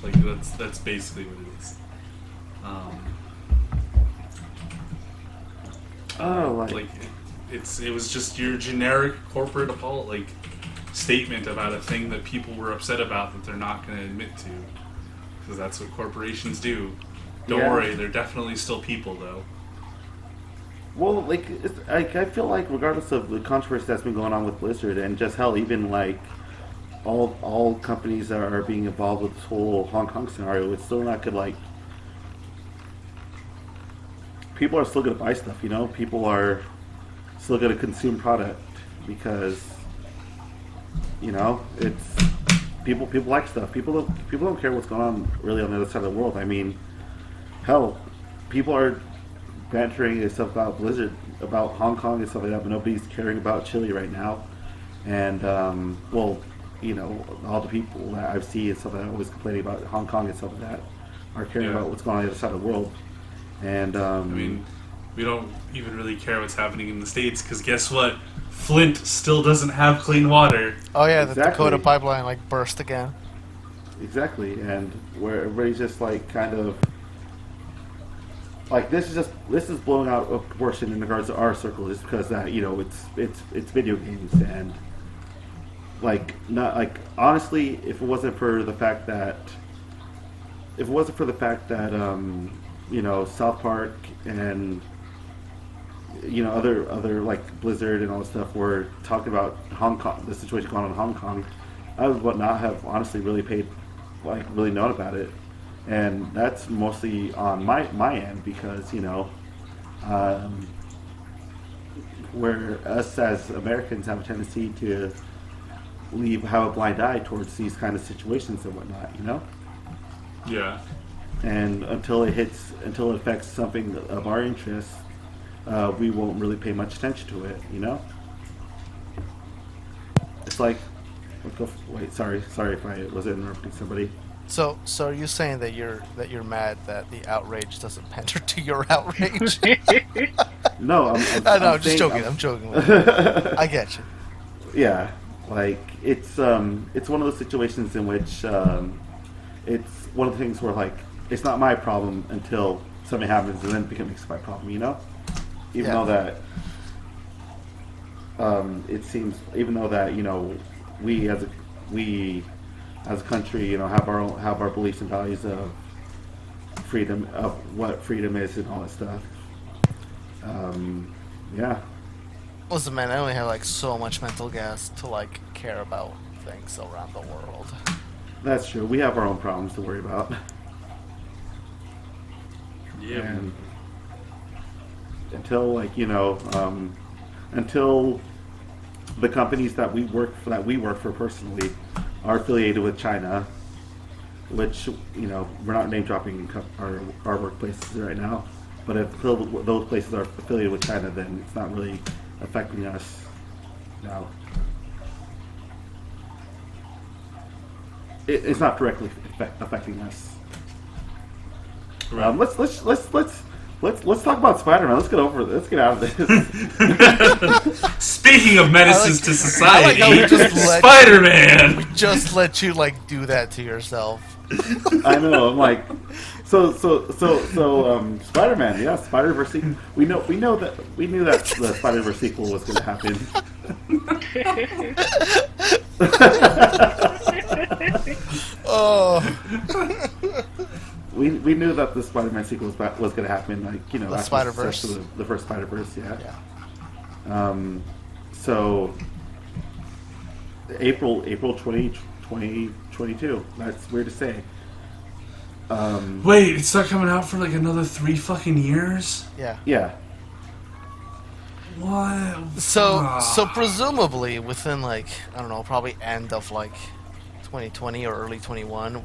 Like that's basically what it is. oh, Like it was just your generic corporate apology. Like, statement about a thing that people were upset about that they're not going to admit to, because that's what corporations do. Don't Yeah. worry, they're definitely still people, though. Well, like, I feel like regardless of the controversy that's been going on with Blizzard, and just hell, even like all companies that are being involved with this whole Hong Kong scenario, it's still not good. Like, people are still going to buy stuff. You know, people are still going to consume product because, you know, it's people like stuff. People don't care what's going on really on the other side of the world. I mean, hell, people are bantering and stuff about Blizzard, about Hong Kong and stuff like that, but nobody's caring about Chile right now. And well, you know, all the people that I've seen and stuff like that always complaining about Hong Kong and stuff like that are caring Yeah. about what's going on the other side of the world. And I mean, we don't even really care what's happening in the States, because guess what? Flint still doesn't have clean water. Oh yeah, the Exactly. Dakota pipeline like burst again. exactly, and where everybody's just like kind of like this is blowing out of proportion in regards to our circle, just because that, you know, it's video games, and like, not like, honestly, if it wasn't for the fact that you know, South Park and, you know, other like Blizzard and all this stuff were talking about Hong Kong, the situation going on in Hong Kong, I would not have honestly really known about it. And that's mostly on my end, because, you know, where us as Americans have a tendency to have a blind eye towards these kind of situations and whatnot, you know. Yeah. And until it affects something of our interest, we won't really pay much attention to it, you know. It's like, wait, sorry if I was interrupting somebody. So are you saying that you're mad that the outrage doesn't pander to your outrage? No, I'm just joking. I'm joking. I get you. Yeah, like it's one of those situations in which it's one of the things where, like, it's not my problem until something happens, and then it becomes my problem, you know. Even though that it seems, even though that, you know, we as a country, you know, have our beliefs and values of freedom, of what freedom is and all that stuff. Yeah. Listen, man, I only have like so much mental gas to like care about things around the world. That's true. We have our own problems to worry about. Yeah. And until, like, you know, until the companies that we work for personally are affiliated with China, which, you know, we're not name dropping our workplaces right now, but if those places are affiliated with China, then it's not really affecting us now. It's not directly affecting us. Right. Let's talk about Spider-Man. Let's get out of this. Speaking of menaces to society, I like how we just Spider-Man. Just let you like do that to yourself. I know. I'm like, so Spider-Man. Yeah, Spider-Verse sequel. We knew that the Spider-Verse sequel was going to happen. Oh, We knew that the Spider-Man sequel was going to happen. Like, you know, The after Spider-Verse. success of the first Spider-Verse. Yeah. yeah. So April 2022. That's weird to say. Wait, it's not coming out for like another 3 fucking years? Yeah. Yeah. What? So presumably within like, I don't know, probably end of like 2020 or early 21,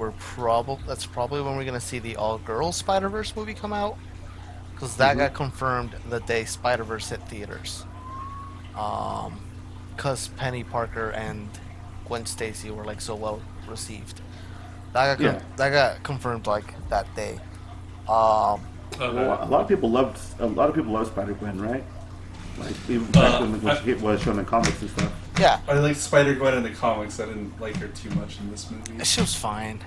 that's probably when we're gonna see the all-girls Spider-Verse movie come out, because that got confirmed the day Spider-Verse hit theaters. Because Penny Parker and Gwen Stacy were like so well received. That got confirmed like that day. Well, a lot of people loved Spider-Gwen, right? Like, even back when it was shown in comics and stuff. Yeah, I liked Spider-Gwen in the comics. I didn't like her too much in this movie. she was fine.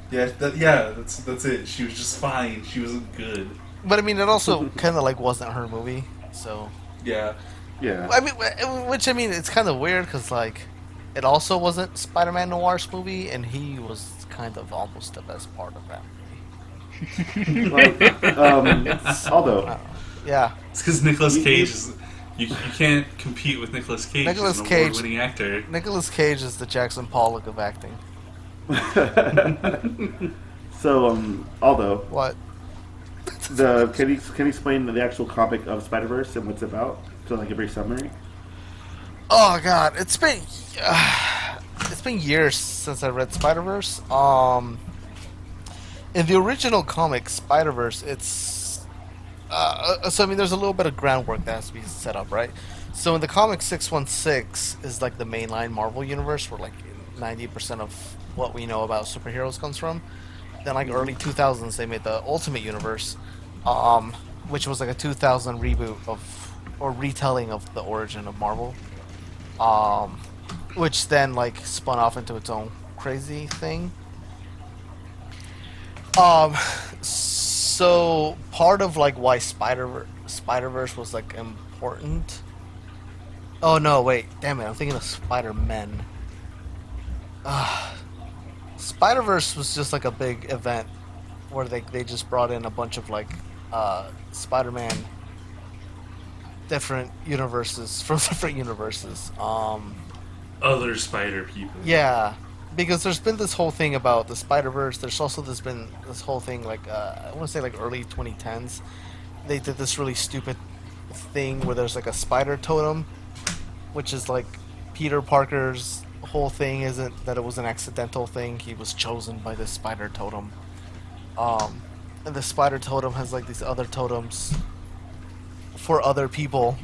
Yeah, that's it. She was just fine. She wasn't good. But I mean, it also kind of like wasn't her movie, so. Yeah. Yeah. I mean, it's kind of weird because like, it also wasn't Spider-Man Noir's movie, and he was kind of almost the best part of that movie. Like, although, Yeah, It's because Nicolas You- Cage you- is. You can't compete with Nicolas Cage. Nicolas He's an Cage- award-winning actor. Nicolas Cage is the Jackson Pollock of acting. so although What? can you explain the actual comic of Spider Verse and what's it about? So like a brief summary. Oh God, it's been years since I read Spider-Verse. In the original comic Spider-Verse, it's so I mean, there's a little bit of groundwork that has to be set up, right? So in the comic, 616 is like the mainline Marvel universe, where like 90% of what we know about superheroes comes from. Then like early 2000s, they made the Ultimate Universe, which was like a 2000 reboot of or retelling of the origin of Marvel. Which then like spun off into its own crazy thing. So part of like why Spider-Verse was like important. Oh no, wait, damn it, I'm thinking of Spider-Man. Spider-Verse was just like a big event where they just brought in a bunch of like Spider-Man different universes from different universes. Other spider people. Yeah, because there's been this whole thing about the Spider-Verse. There's also been this whole thing like I want to say like early 2010s. They did this really stupid thing where there's like a spider totem, which is like Peter Parker's whole thing isn't that it was an accidental thing. He was chosen by this spider totem. And the spider totem has like these other totems for other people.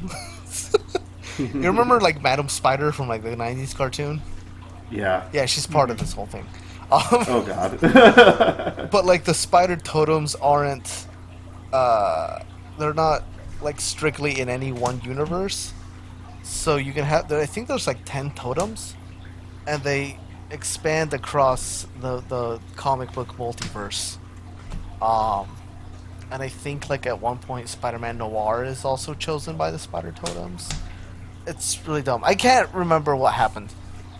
You remember like Madam Spider from like the 90s cartoon? Yeah. Yeah, she's part of this whole thing. Oh God. But like the spider totems aren't they're not like strictly in any one universe. So you can have I think there's like 10 totems, and they expand across the comic book multiverse. And I think like at one point Spider-Man Noir is also chosen by the spider totems. It's really dumb. I can't remember what happened.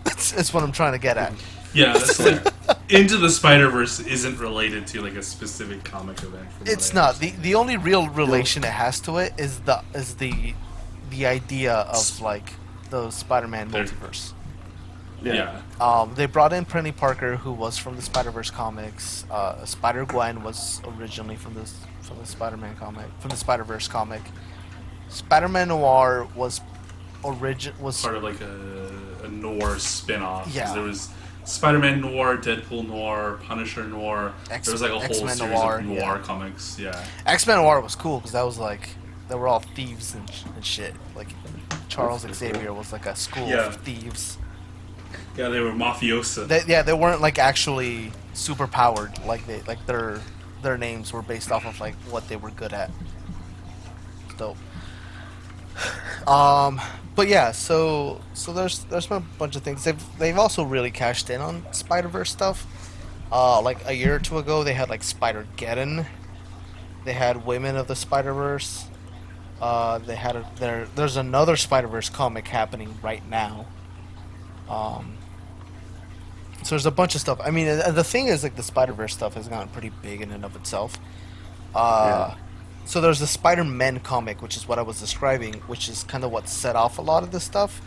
It's what I'm trying to get at. Yeah, it's like Into the Spider-Verse isn't related to like a specific comic event. From It's what I not. The only real relation it has to it is the idea of like the Spider-Man There- multiverse. Yeah. They brought in Penny Parker, who was from the Spider-Verse comics. Spider-Gwen was originally from the Spider-Man comic, from the Spider-Verse comic. Spider-Man Noir was Part of like a noir spin-off. 'cause Yeah. There was Spider-Man Noir, Deadpool Noir, Punisher Noir. There was like a whole X-Men series Noir, of noir yeah. comics. Yeah. X-Men Noir was cool because that was like they were all thieves and shit. Like Charles Xavier was like a school Yeah. of thieves. Yeah, they were mafiosa. They weren't like actually super powered. Like their names were based off of like what they were good at. It's dope. But yeah, so there's been a bunch of things. They've also really cashed in on Spider-Verse stuff. Like a year or two ago, they had like Spider-Geddon. They had Women of the Spider-Verse. There's another Spider-Verse comic happening right now. So there's a bunch of stuff. I mean, the thing is, like, the Spider-Verse stuff has gotten pretty big in and of itself. Yeah. So there's the Spider-Man comic, which is what I was describing, which is kind of what set off a lot of this stuff.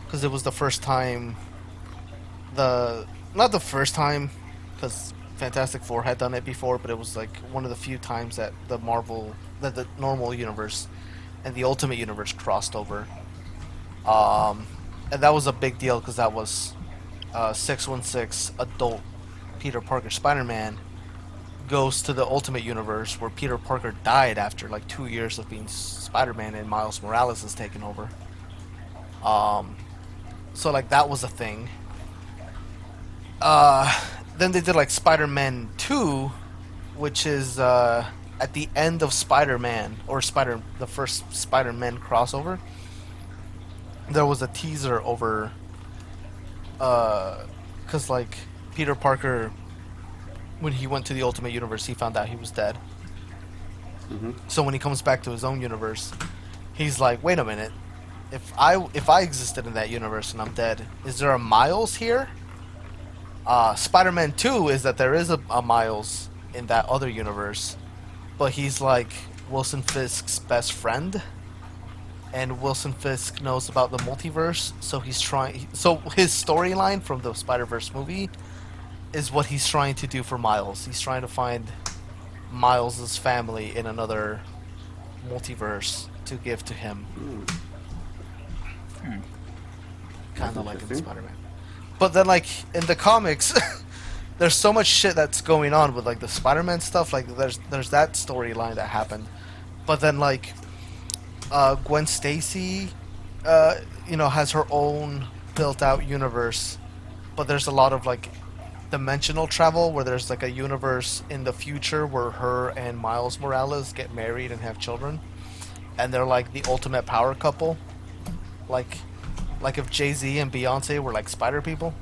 Because it was the first time... Not the first time, because Fantastic Four had done it before, but it was, like, one of the few times that the normal universe and the Ultimate Universe crossed over. And that was a big deal, because that was... 616 adult Peter Parker Spider-Man goes to the Ultimate Universe where Peter Parker died after like 2 years of being Spider-Man and Miles Morales is taken over. So like that was a thing. Then they did like Spider-Man 2, which is at the end of Spider-Man or the first Spider-Man crossover. There was a teaser over because like Peter Parker, when he went to the Ultimate Universe, he found out he was dead. Mm-hmm. So when he comes back to his own universe, he's like, wait a minute, if I existed in that universe and I'm dead, is there a Miles here? Spider-Man 2 is that there is a Miles in that other universe, but he's like Wilson Fisk's best friend, and Wilson Fisk knows about the multiverse, so he's trying. So his storyline from the Spider-Verse movie is what he's trying to do for Miles. He's trying to find Miles's family in another multiverse to give to him. Kind of like in Spider-Man. But then, like, in the comics, there's so much shit that's going on with, like, the Spider-Man stuff. Like, there's that storyline that happened. But then, like, Gwen Stacy, has her own built-out universe. But there's a lot of, like, dimensional travel where there's, like, a universe in the future where her and Miles Morales get married and have children. And they're, like, the ultimate power couple. Like if Jay-Z and Beyonce were like spider people.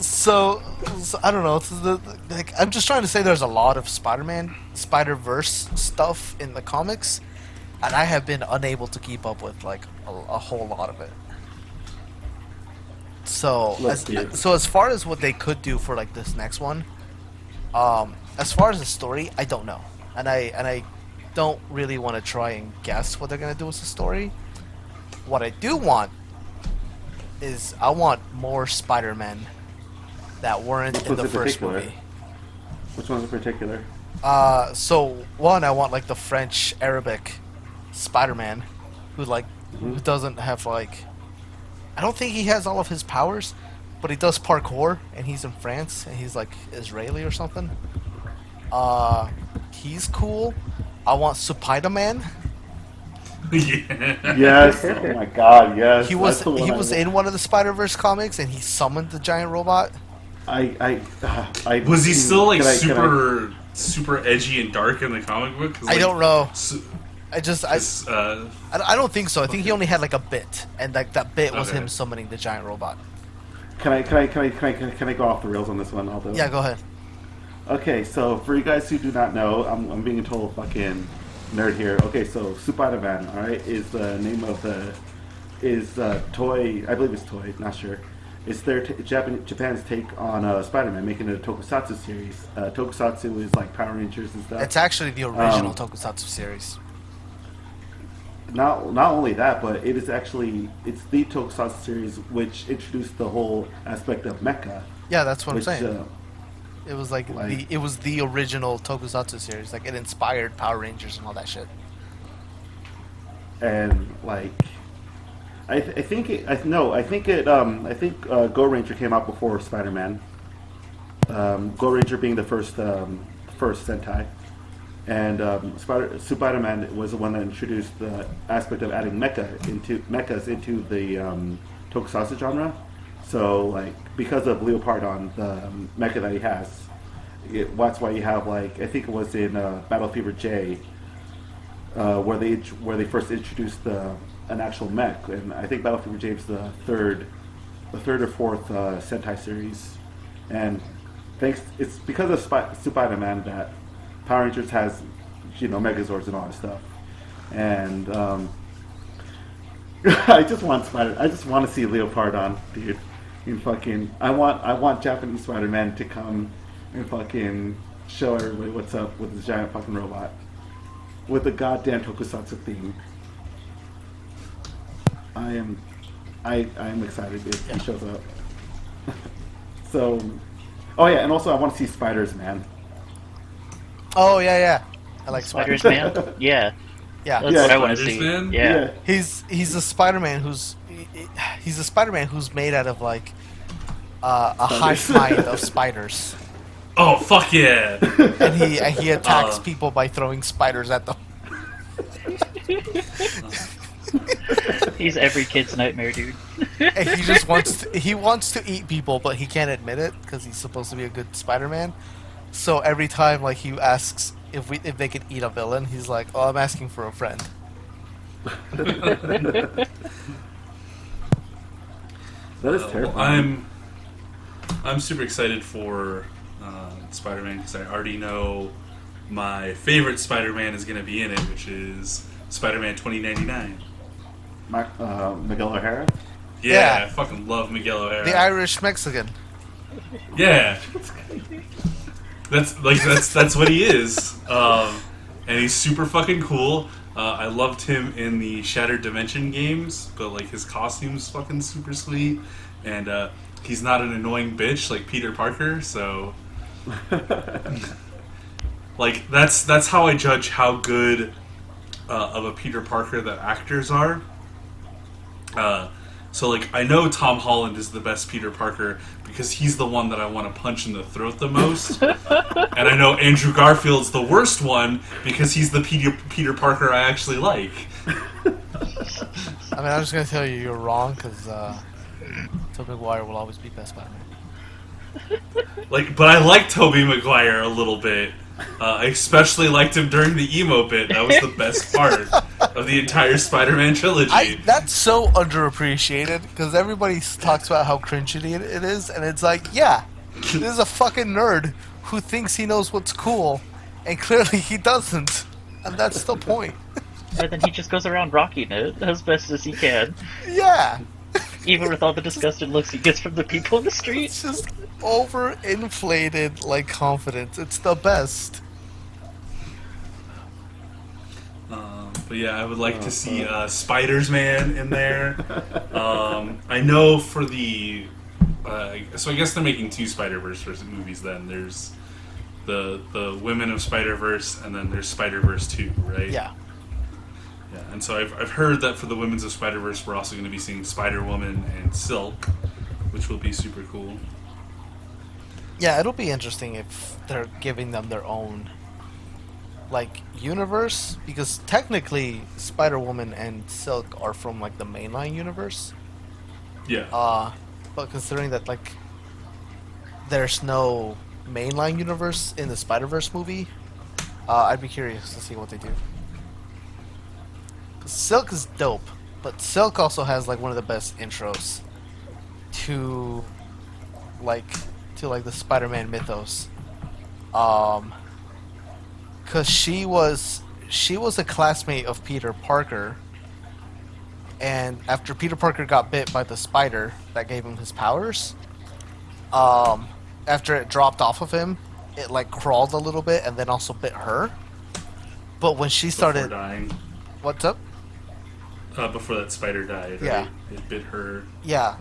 so I don't know. I'm just trying to say there's a lot of Spider-Man, Spider-Verse stuff in the comics, and I have been unable to keep up with like a whole lot of it. So as far as what they could do for like this next one, as far as the story, I don't know, and I don't really want to try and guess what they're going to do with the story. What I do want is I want more Spider-Men that weren't in the first movie. Which ones in particular? So one, I want like the French Arabic Spider-Man who who doesn't have like, I don't think he has all of his powers, but he does parkour and he's in France and he's like Israeli or something. He's cool. I want Spider-Man. Yeah. Yes. Oh my God. Yes. He was in one of the Spider-Verse comics, and he summoned the giant robot. I Was he still like super edgy and dark in the comic book? I don't know. I don't think so. I think he only had like a bit, and like that bit was him summoning the giant robot. Can I go off the rails on this one? Although. Yeah, go ahead. Okay, so for you guys who do not know, I'm being a total fucking nerd here. Okay, so Spider-Man, all right, is the name of Toy. I believe it's Toy. Not sure. It's their Japan's take on Spider-Man, making it a tokusatsu series. Tokusatsu is like Power Rangers and stuff. It's actually the original tokusatsu series. Not only that, but it's the tokusatsu series which introduced the whole aspect of mecha. Yeah, that's what I'm saying. It was it was the original tokusatsu series. Like it inspired Power Rangers and all that shit. And like, I think Go Ranger came out before Spider-Man. Go Ranger being the first Sentai, and Spider-Man was the one that introduced the aspect of adding mechas into the tokusatsu genre. So, like, because of Leopardon, the mecha that he has, that's why you have, like, I think it was in Battle Fever J, where they first introduced an actual mech, and I think Battle Fever J was the third or fourth Sentai series, and it's because of Spider-Man that Power Rangers has, Megazords and all that stuff, and I just want to see Leopardon, dude. I want Japanese Spider-Man to come and fucking show everybody what's up with this giant fucking robot with the goddamn tokusatsu theme. I am excited if he shows up. So, oh yeah, and also I want to see Spiders Man. Oh yeah, I like Spiders Man. Yeah. Yeah, that's what I want to see. Man? Yeah. He's a Spider-Man who's made out of like a hive mind of spiders. Oh fuck yeah! And he attacks people by throwing spiders at them. He's every kid's nightmare, dude. And he just wants to eat people, but he can't admit it because he's supposed to be a good Spider-Man. So every time like he asks if they could eat a villain, he's like, "Oh, I'm asking for a friend." That is terrifying. I'm super excited for Spider-Man because I already know my favorite Spider-Man is going to be in it, which is Spider-Man 2099. Miguel O'Hara. Yeah, Yeah. I fucking love Miguel O'Hara. The Irish Mexican. Yeah, that's what he is, and he's super fucking cool. I loved him in the Shattered Dimension games, but like his costume's fucking super sweet, and he's not an annoying bitch like Peter Parker. So, like that's how I judge how good of a Peter Parker that actors are. So, like, I know Tom Holland is the best Peter Parker because he's the one that I want to punch in the throat the most. And I know Andrew Garfield's the worst one because he's the Peter Parker I actually like. I mean, I'm just gonna tell you you're wrong because Tobey Maguire will always be best Spider-Man. Like, but I like Tobey Maguire a little bit. I especially liked him during the emo bit. That was the best part of the entire Spider-Man trilogy. That's so underappreciated because everybody talks about how cringy it is, and it's like, yeah, this is a fucking nerd who thinks he knows what's cool, and clearly he doesn't, and that's the point. And then he just goes around rocking it as best as he can, Yeah, even with all the disgusted looks he gets from the people in the street. it's just overinflated like confidence. It's the best. But yeah, I would like to see Spiders-Man in there. I know for the... so I guess they're making two Spider-Verse movies then. There's the Women of Spider-Verse, and then there's Spider-Verse 2, right? Yeah. Yeah, and so I've heard that for the Women's of Spider-Verse, we're also going to be seeing Spider-Woman and Silk, which will be super cool. Yeah, it'll be interesting if they're giving them their own, like, universe, because technically Spider-Woman and Silk are from, like, the mainline universe. Yeah. But considering that, like, there's no mainline universe in the Spider-Verse movie, I'd be curious to see what they do. 'Cause Silk is dope, but Silk also has, like, one of the best intros to the Spider-Man mythos. Cause she was a classmate of Peter Parker, and after Peter Parker got bit by the spider that gave him his powers, after it dropped off of him, it like crawled a little bit and then also bit her. But when she started Before dying. What's up? Before that spider died, Yeah. right? It bit her. Yeah,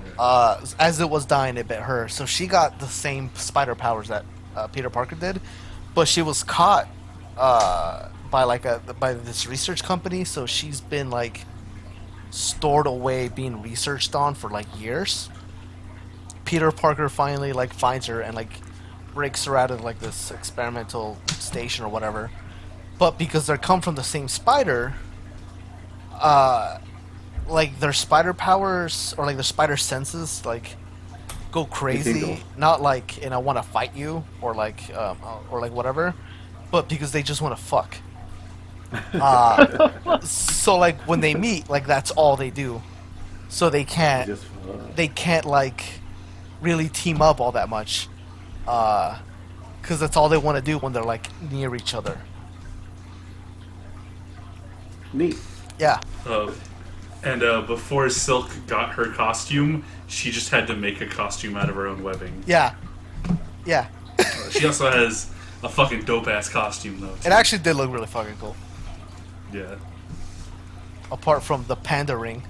as it was dying, it bit her. So she got the same spider powers that Peter Parker did, but she was caught by this research company. So she's been like stored away, being researched on for like years. Peter Parker finally like finds her and like breaks her out of like this experimental station or whatever. But because they come from the same spider, like their spider powers or like their spider senses like go crazy, tingle. not like in I want to fight you or like whatever, but because they just want to fuck. So like when they meet, like that's all they do. So they can't like really team up all that much, because that's all they want to do when they're like near each other. Neat. Yeah. And before Silk got her costume, she just had to make a costume out of her own webbing. Yeah. Yeah. She also has a fucking dope-ass costume, though. It actually did look really fucking cool. Yeah. Apart from the pandering.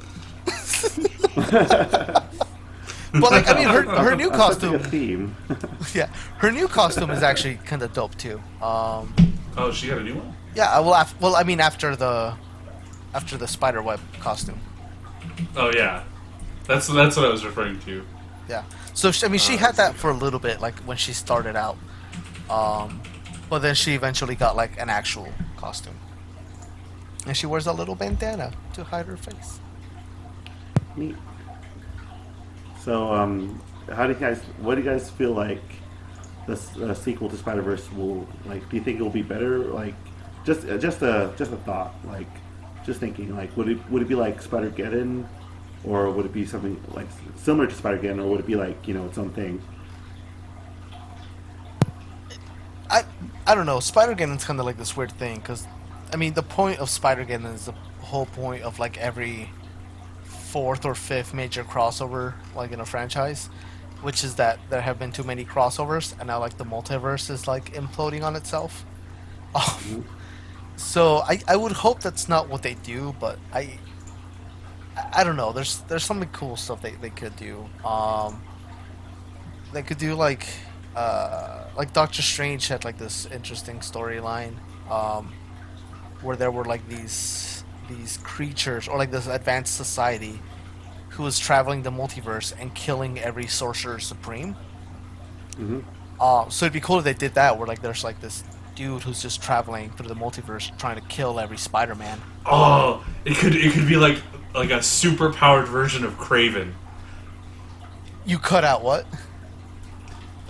But like, I mean, her new That's such a costume. theme. Yeah, her new costume is actually kind of dope too. Oh, she got a new one? Yeah, well, I mean, after the spider web costume. Oh, yeah. That's what I was referring to. Yeah. So I mean, she had that for a little bit, like when she started out. But then she eventually got like an actual costume, and she wears a little bandana to hide her face. Neat. So, what do you guys feel like the sequel to Spider-Verse will like? Do you think it will be better? Like, just a thought. Like, just thinking. Like, would it be like Spider-Geddon, or would it be something like similar to Spider-Geddon, or would it be like its own thing? I don't know. Spider-Genon's kind of like this weird thing because, I mean, the point of Spider-Genon is the whole point of like every fourth or fifth major crossover like in a franchise, which is that there have been too many crossovers and now like the multiverse is like imploding on itself. So I would hope that's not what they do, but I don't know. There's some cool stuff they could do. They could do like Doctor Strange had like this interesting storyline where there were like these creatures or like this advanced society who was traveling the multiverse and killing every sorcerer supreme. So it'd be cool if they did that, where like there's like this dude who's just traveling through the multiverse trying to kill every Spider-Man. Oh, it could be like a super powered version of Kraven. You cut out what?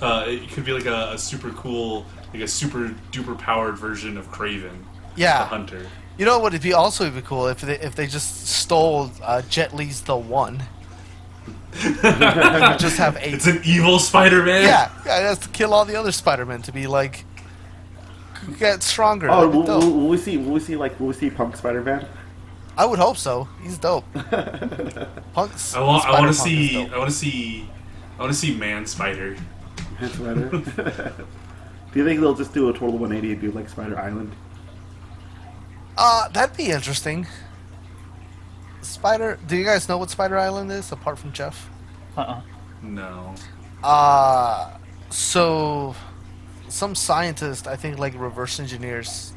It could be like a super cool, like a super duper powered version of Kraven. Yeah. The Hunter. You know what? It'd be cool if they just stole Jet Li's The One. Just have 8. It's an evil Spider-Man. Yeah, it has to kill all the other Spider-Men to be like get stronger. Oh, That'd be dope. will we see Punk Spider-Man? I would hope so. He's dope. Punk's. I want to Spider-Punk is see. dope. I want to see Man Spider. Man Spider. Do you think they'll just do a total 180 and do like Spider Island? That'd be interesting. Spider. Do you guys know what Spider Island is, apart from Jeff? No. So some scientist, I think, like reverse engineers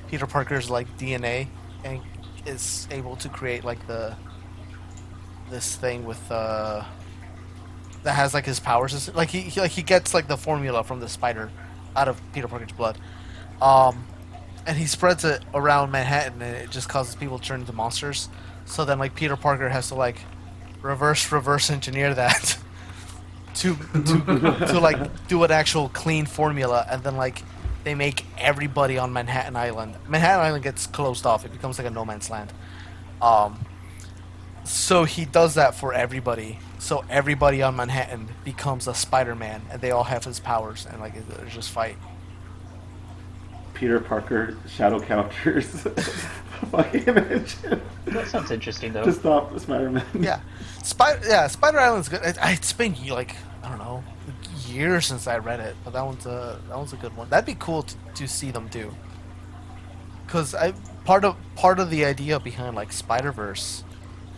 Peter Parker's like DNA and is able to create like this thing with that has like his powers. Like he gets like the formula from the spider out of Peter Parker's blood. And he spreads it around Manhattan, and it just causes people to turn into monsters. So then, like, Peter Parker has to like reverse engineer that to like do an actual clean formula, and then like they make everybody on Manhattan Island. Manhattan Island gets closed off; it becomes like a no man's land. So he does that for everybody. So everybody on Manhattan becomes a Spider-Man, and they all have his powers, and like they just fight. Peter Parker shadow counters. Fucking image. That sounds interesting, though. To stop Spider-Man. Yeah, Spider Island's good. It's been like I don't know years since I read it, but that one's a good one. That'd be cool to see them do. Cause part of the idea behind like Spider-Verse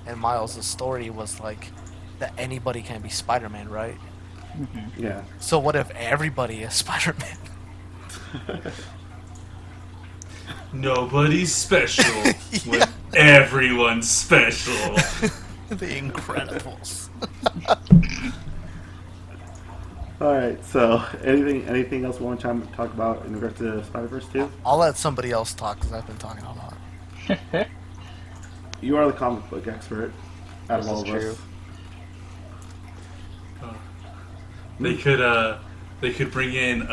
and Miles' story was like that anybody can be Spider-Man, right? Mm-hmm. Yeah. So what if everybody is Spider-Man? Nobody's special when everyone's special. The Incredibles. All right. So, anything else we want to talk about in regards to Spider-Verse 2? I'll let somebody else talk because I've been talking a lot. You are the comic book expert out of This all is of true. us. They could bring in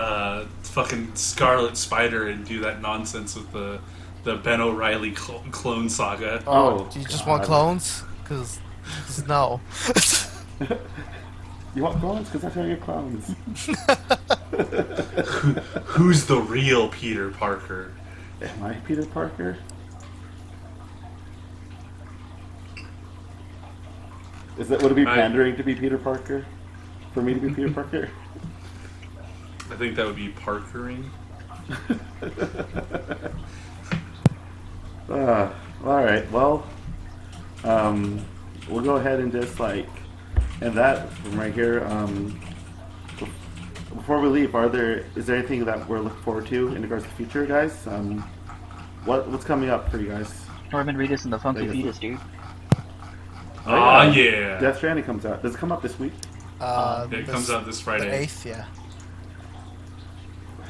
fucking Scarlet Spider and do that nonsense with the Ben O'Reilly clone saga. Oh, do you just God. want clones? Because no. You want clones? Because that's how you get clowns. Who's the real Peter Parker? Am I Peter Parker? Would it be pandering to be Peter Parker? For me to be Peter Parker? I think that would be Parkering. Alright, well, we'll go ahead and just end that from right here. Before we leave, is there anything that we're looking forward to in regards to the future, guys? What's coming up for you guys? Norman Reedus and the Funky Fetus, dude. Yeah. Death Stranding comes out. Does it come out this week? It comes out this Friday. The 8th, yeah.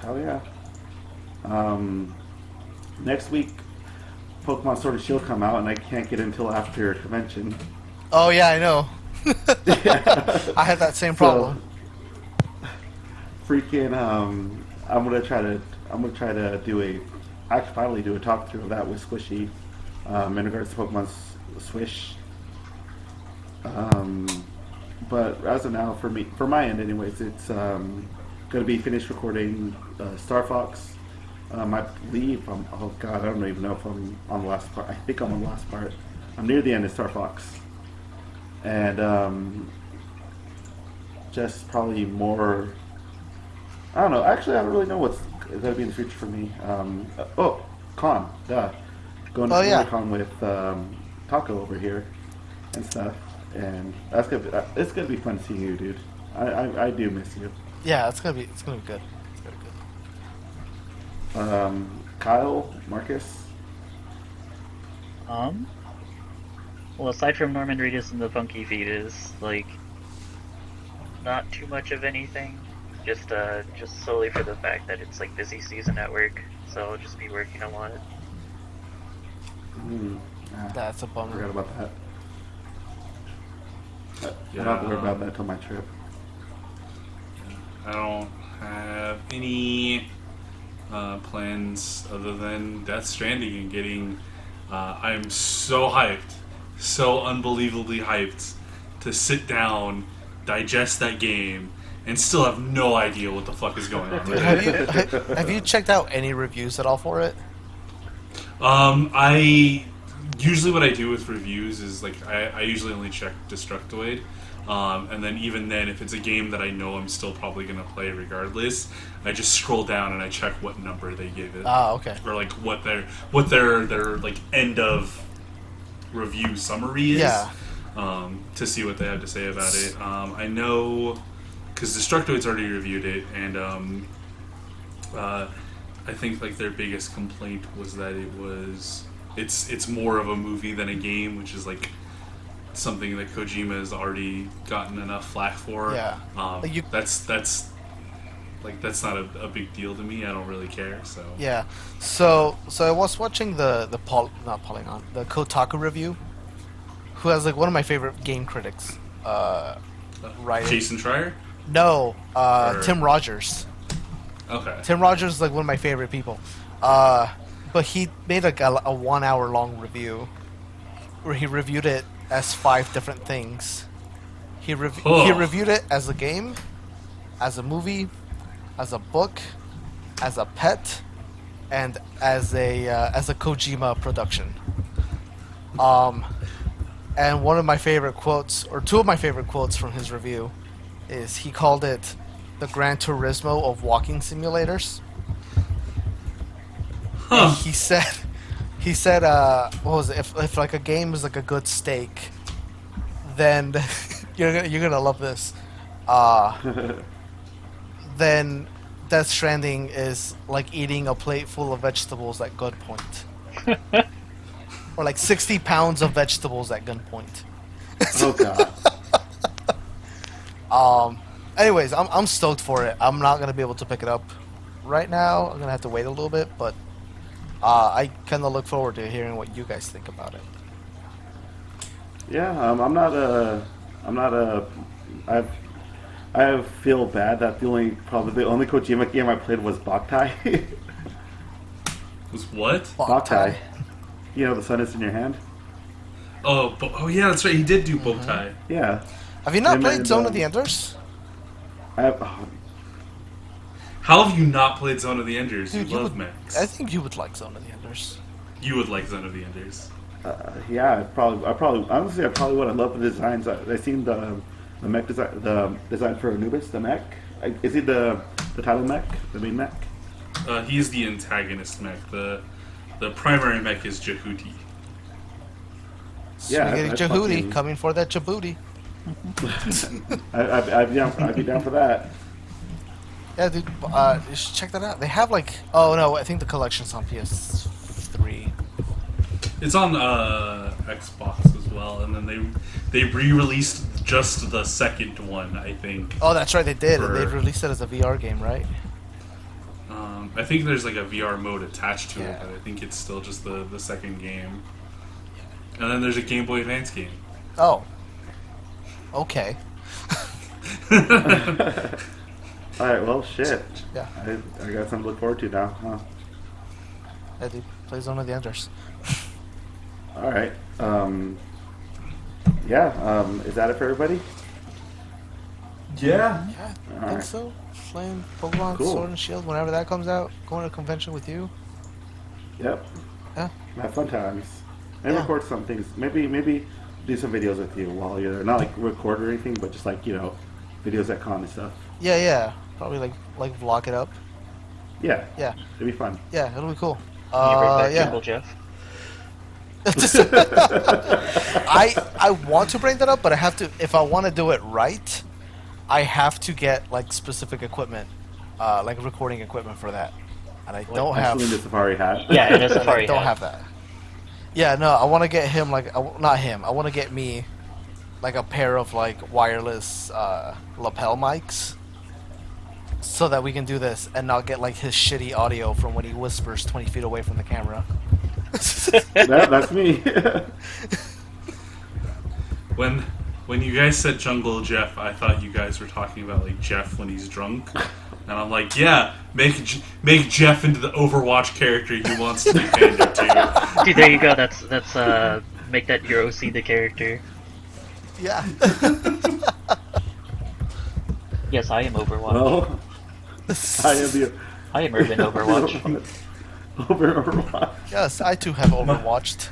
Hell yeah. Next week, Pokemon Sword and Shield come out, and I can't get it until after convention. Oh yeah, I know. I had that same problem. Freaking, I'm gonna try to finally do a talkthrough of that with Squishy, in regards to Pokemon Swish. But as of now, for my end anyways, it's gonna be finished recording Star Fox. I believe I'm. Oh God, I don't even know if I'm on the last part. I think I'm on the last part. I'm near the end of Star Fox, and just probably more. I don't know. Actually, I don't really know what's going to be in the future for me. Con, duh. Going Oh, to yeah. con with Taco over here and stuff, and that's gonna be, it's gonna be fun seeing you, dude. I do miss you. Yeah, it's gonna be good. It's gonna be good. Kyle, Marcus. Well, aside from Norman Reedus and the Funky Fetus, like, not too much of anything. Just solely for the fact that it's like busy season at work, so I'll just be working a lot. That's a bummer. Forgot about that. Yeah, I'll not worry about that till my trip. I don't have any plans other than Death Stranding and getting. I'm so hyped, so unbelievably hyped to sit down, digest that game, and still have no idea what the fuck is going on. Have you checked out any reviews at all for it? I usually what I do with reviews is like I usually only check Destructoid, and then even then, if it's a game that I know I'm still probably gonna play regardless, I just scroll down and I check what number they gave it. Ah, okay. Or like what their like end of review summary is. Yeah. To see what they have to say about it. I know because Destructoid's already reviewed it, and I think like their biggest complaint was that it's more of a movie than a game, which is like something that Kojima has already gotten enough flack for. Yeah. That's not a big deal to me. I don't really care. So Yeah. So I was watching the Kotaku review, who has like one of my favorite game critics. Right. Jason Schreier. No, Or- Tim Rogers. Okay. Tim Rogers is like one of my favorite people. But he made like a 1 hour long review where he reviewed it as 5 different things. He reviewed it as a game, as a movie, as a book, as a pet, and as a Kojima production. And one of my favorite quotes, or 2 of my favorite quotes from his review, is he called it the Gran Turismo of walking simulators. Huh. And he said, what was it? If like a game is like a good steak, then you're gonna love this. Then Death Stranding is like eating a plate full of vegetables at gunpoint, or like 60 pounds of vegetables at gunpoint. Oh God. Anyways, I'm stoked for it. I'm not gonna be able to pick it up right now. I'm gonna have to wait a little bit, but I kind of look forward to hearing what you guys think about it. Yeah, I feel bad that probably the only Kojima game I played was Boktai. Was what? Boktai. You know, the sun is in your hand. Oh yeah, that's right. He did do Boktai. Yeah. Have you not Him played and, Zone of the Enders? How have you not played Zone of the Enders? Dude, you love would, mechs. I think you would like Zone of the Enders. You would like Zone of the Enders. Yeah, I probably would. I love the designs. I seen the mech design, the design for Anubis, the mech. Is he the title mech, the main mech? He's the antagonist mech. The primary mech is Jehuti. Yeah, Spaghetti that's Jahooty, fucking- coming for that Djibouti. I'd be down for that. Yeah, dude, you should check that out. They have like, oh no, I think the collection's on PS3. It's on Xbox as well, and then they re-released just the second one, I think. Oh, that's right, they did. For- They released it as a VR game, right? I think there's like a VR mode attached to Yeah. it, but I think it's still just the second game. And then there's a Game Boy Advance game. Oh. Okay. All right, well, shit. Yeah. I got something to look forward to now, huh? Yeah, dude, play Zone of the Enders. All right. Is that it for everybody? Yeah. Yeah, I All think right. so. playing Pokemon Cool. Sword and Shield whenever that comes out. Going to a convention with you. Yep. Yeah. Have fun times. And Yeah. record some things. Maybe do some videos with you while you're there. Not like record or anything, but just like, videos at con and stuff. Yeah. Probably like vlog it up. Yeah. Yeah. It'd be fun. Yeah, it'll be cool. Can you bring back Yeah. Jungle Jeff? I want to bring that up, but I have to. If I want to do it right, I have to get like specific equipment, like recording equipment for that, and I don't have. Actually, the safari hat. Yeah, it is and I Safari don't hat. have that. Yeah, no, I want to get him not him. I want to get me like a pair of like wireless lapel mics, so that we can do this and not get like his shitty audio from when he whispers 20 feet away from the camera. That's me. When you guys said Jungle Jeff, I thought you guys were talking about like Jeff when he's drunk, and I'm like, yeah, make Jeff into the Overwatch character he wants to be pandered to. Dude, there you go. That's make that your OC the character. Yeah. Yes, I am Overwatch. Well, I am Urban Overwatch. Overwatch. Yes, I too have overwatched.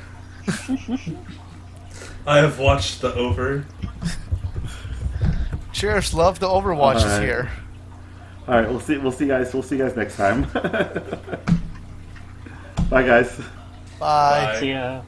I have watched the Over. Cheers, love. The Overwatch is Alright. here. All right, we'll see you guys. We'll see you guys next time. Bye, guys. Bye. Bye. See ya.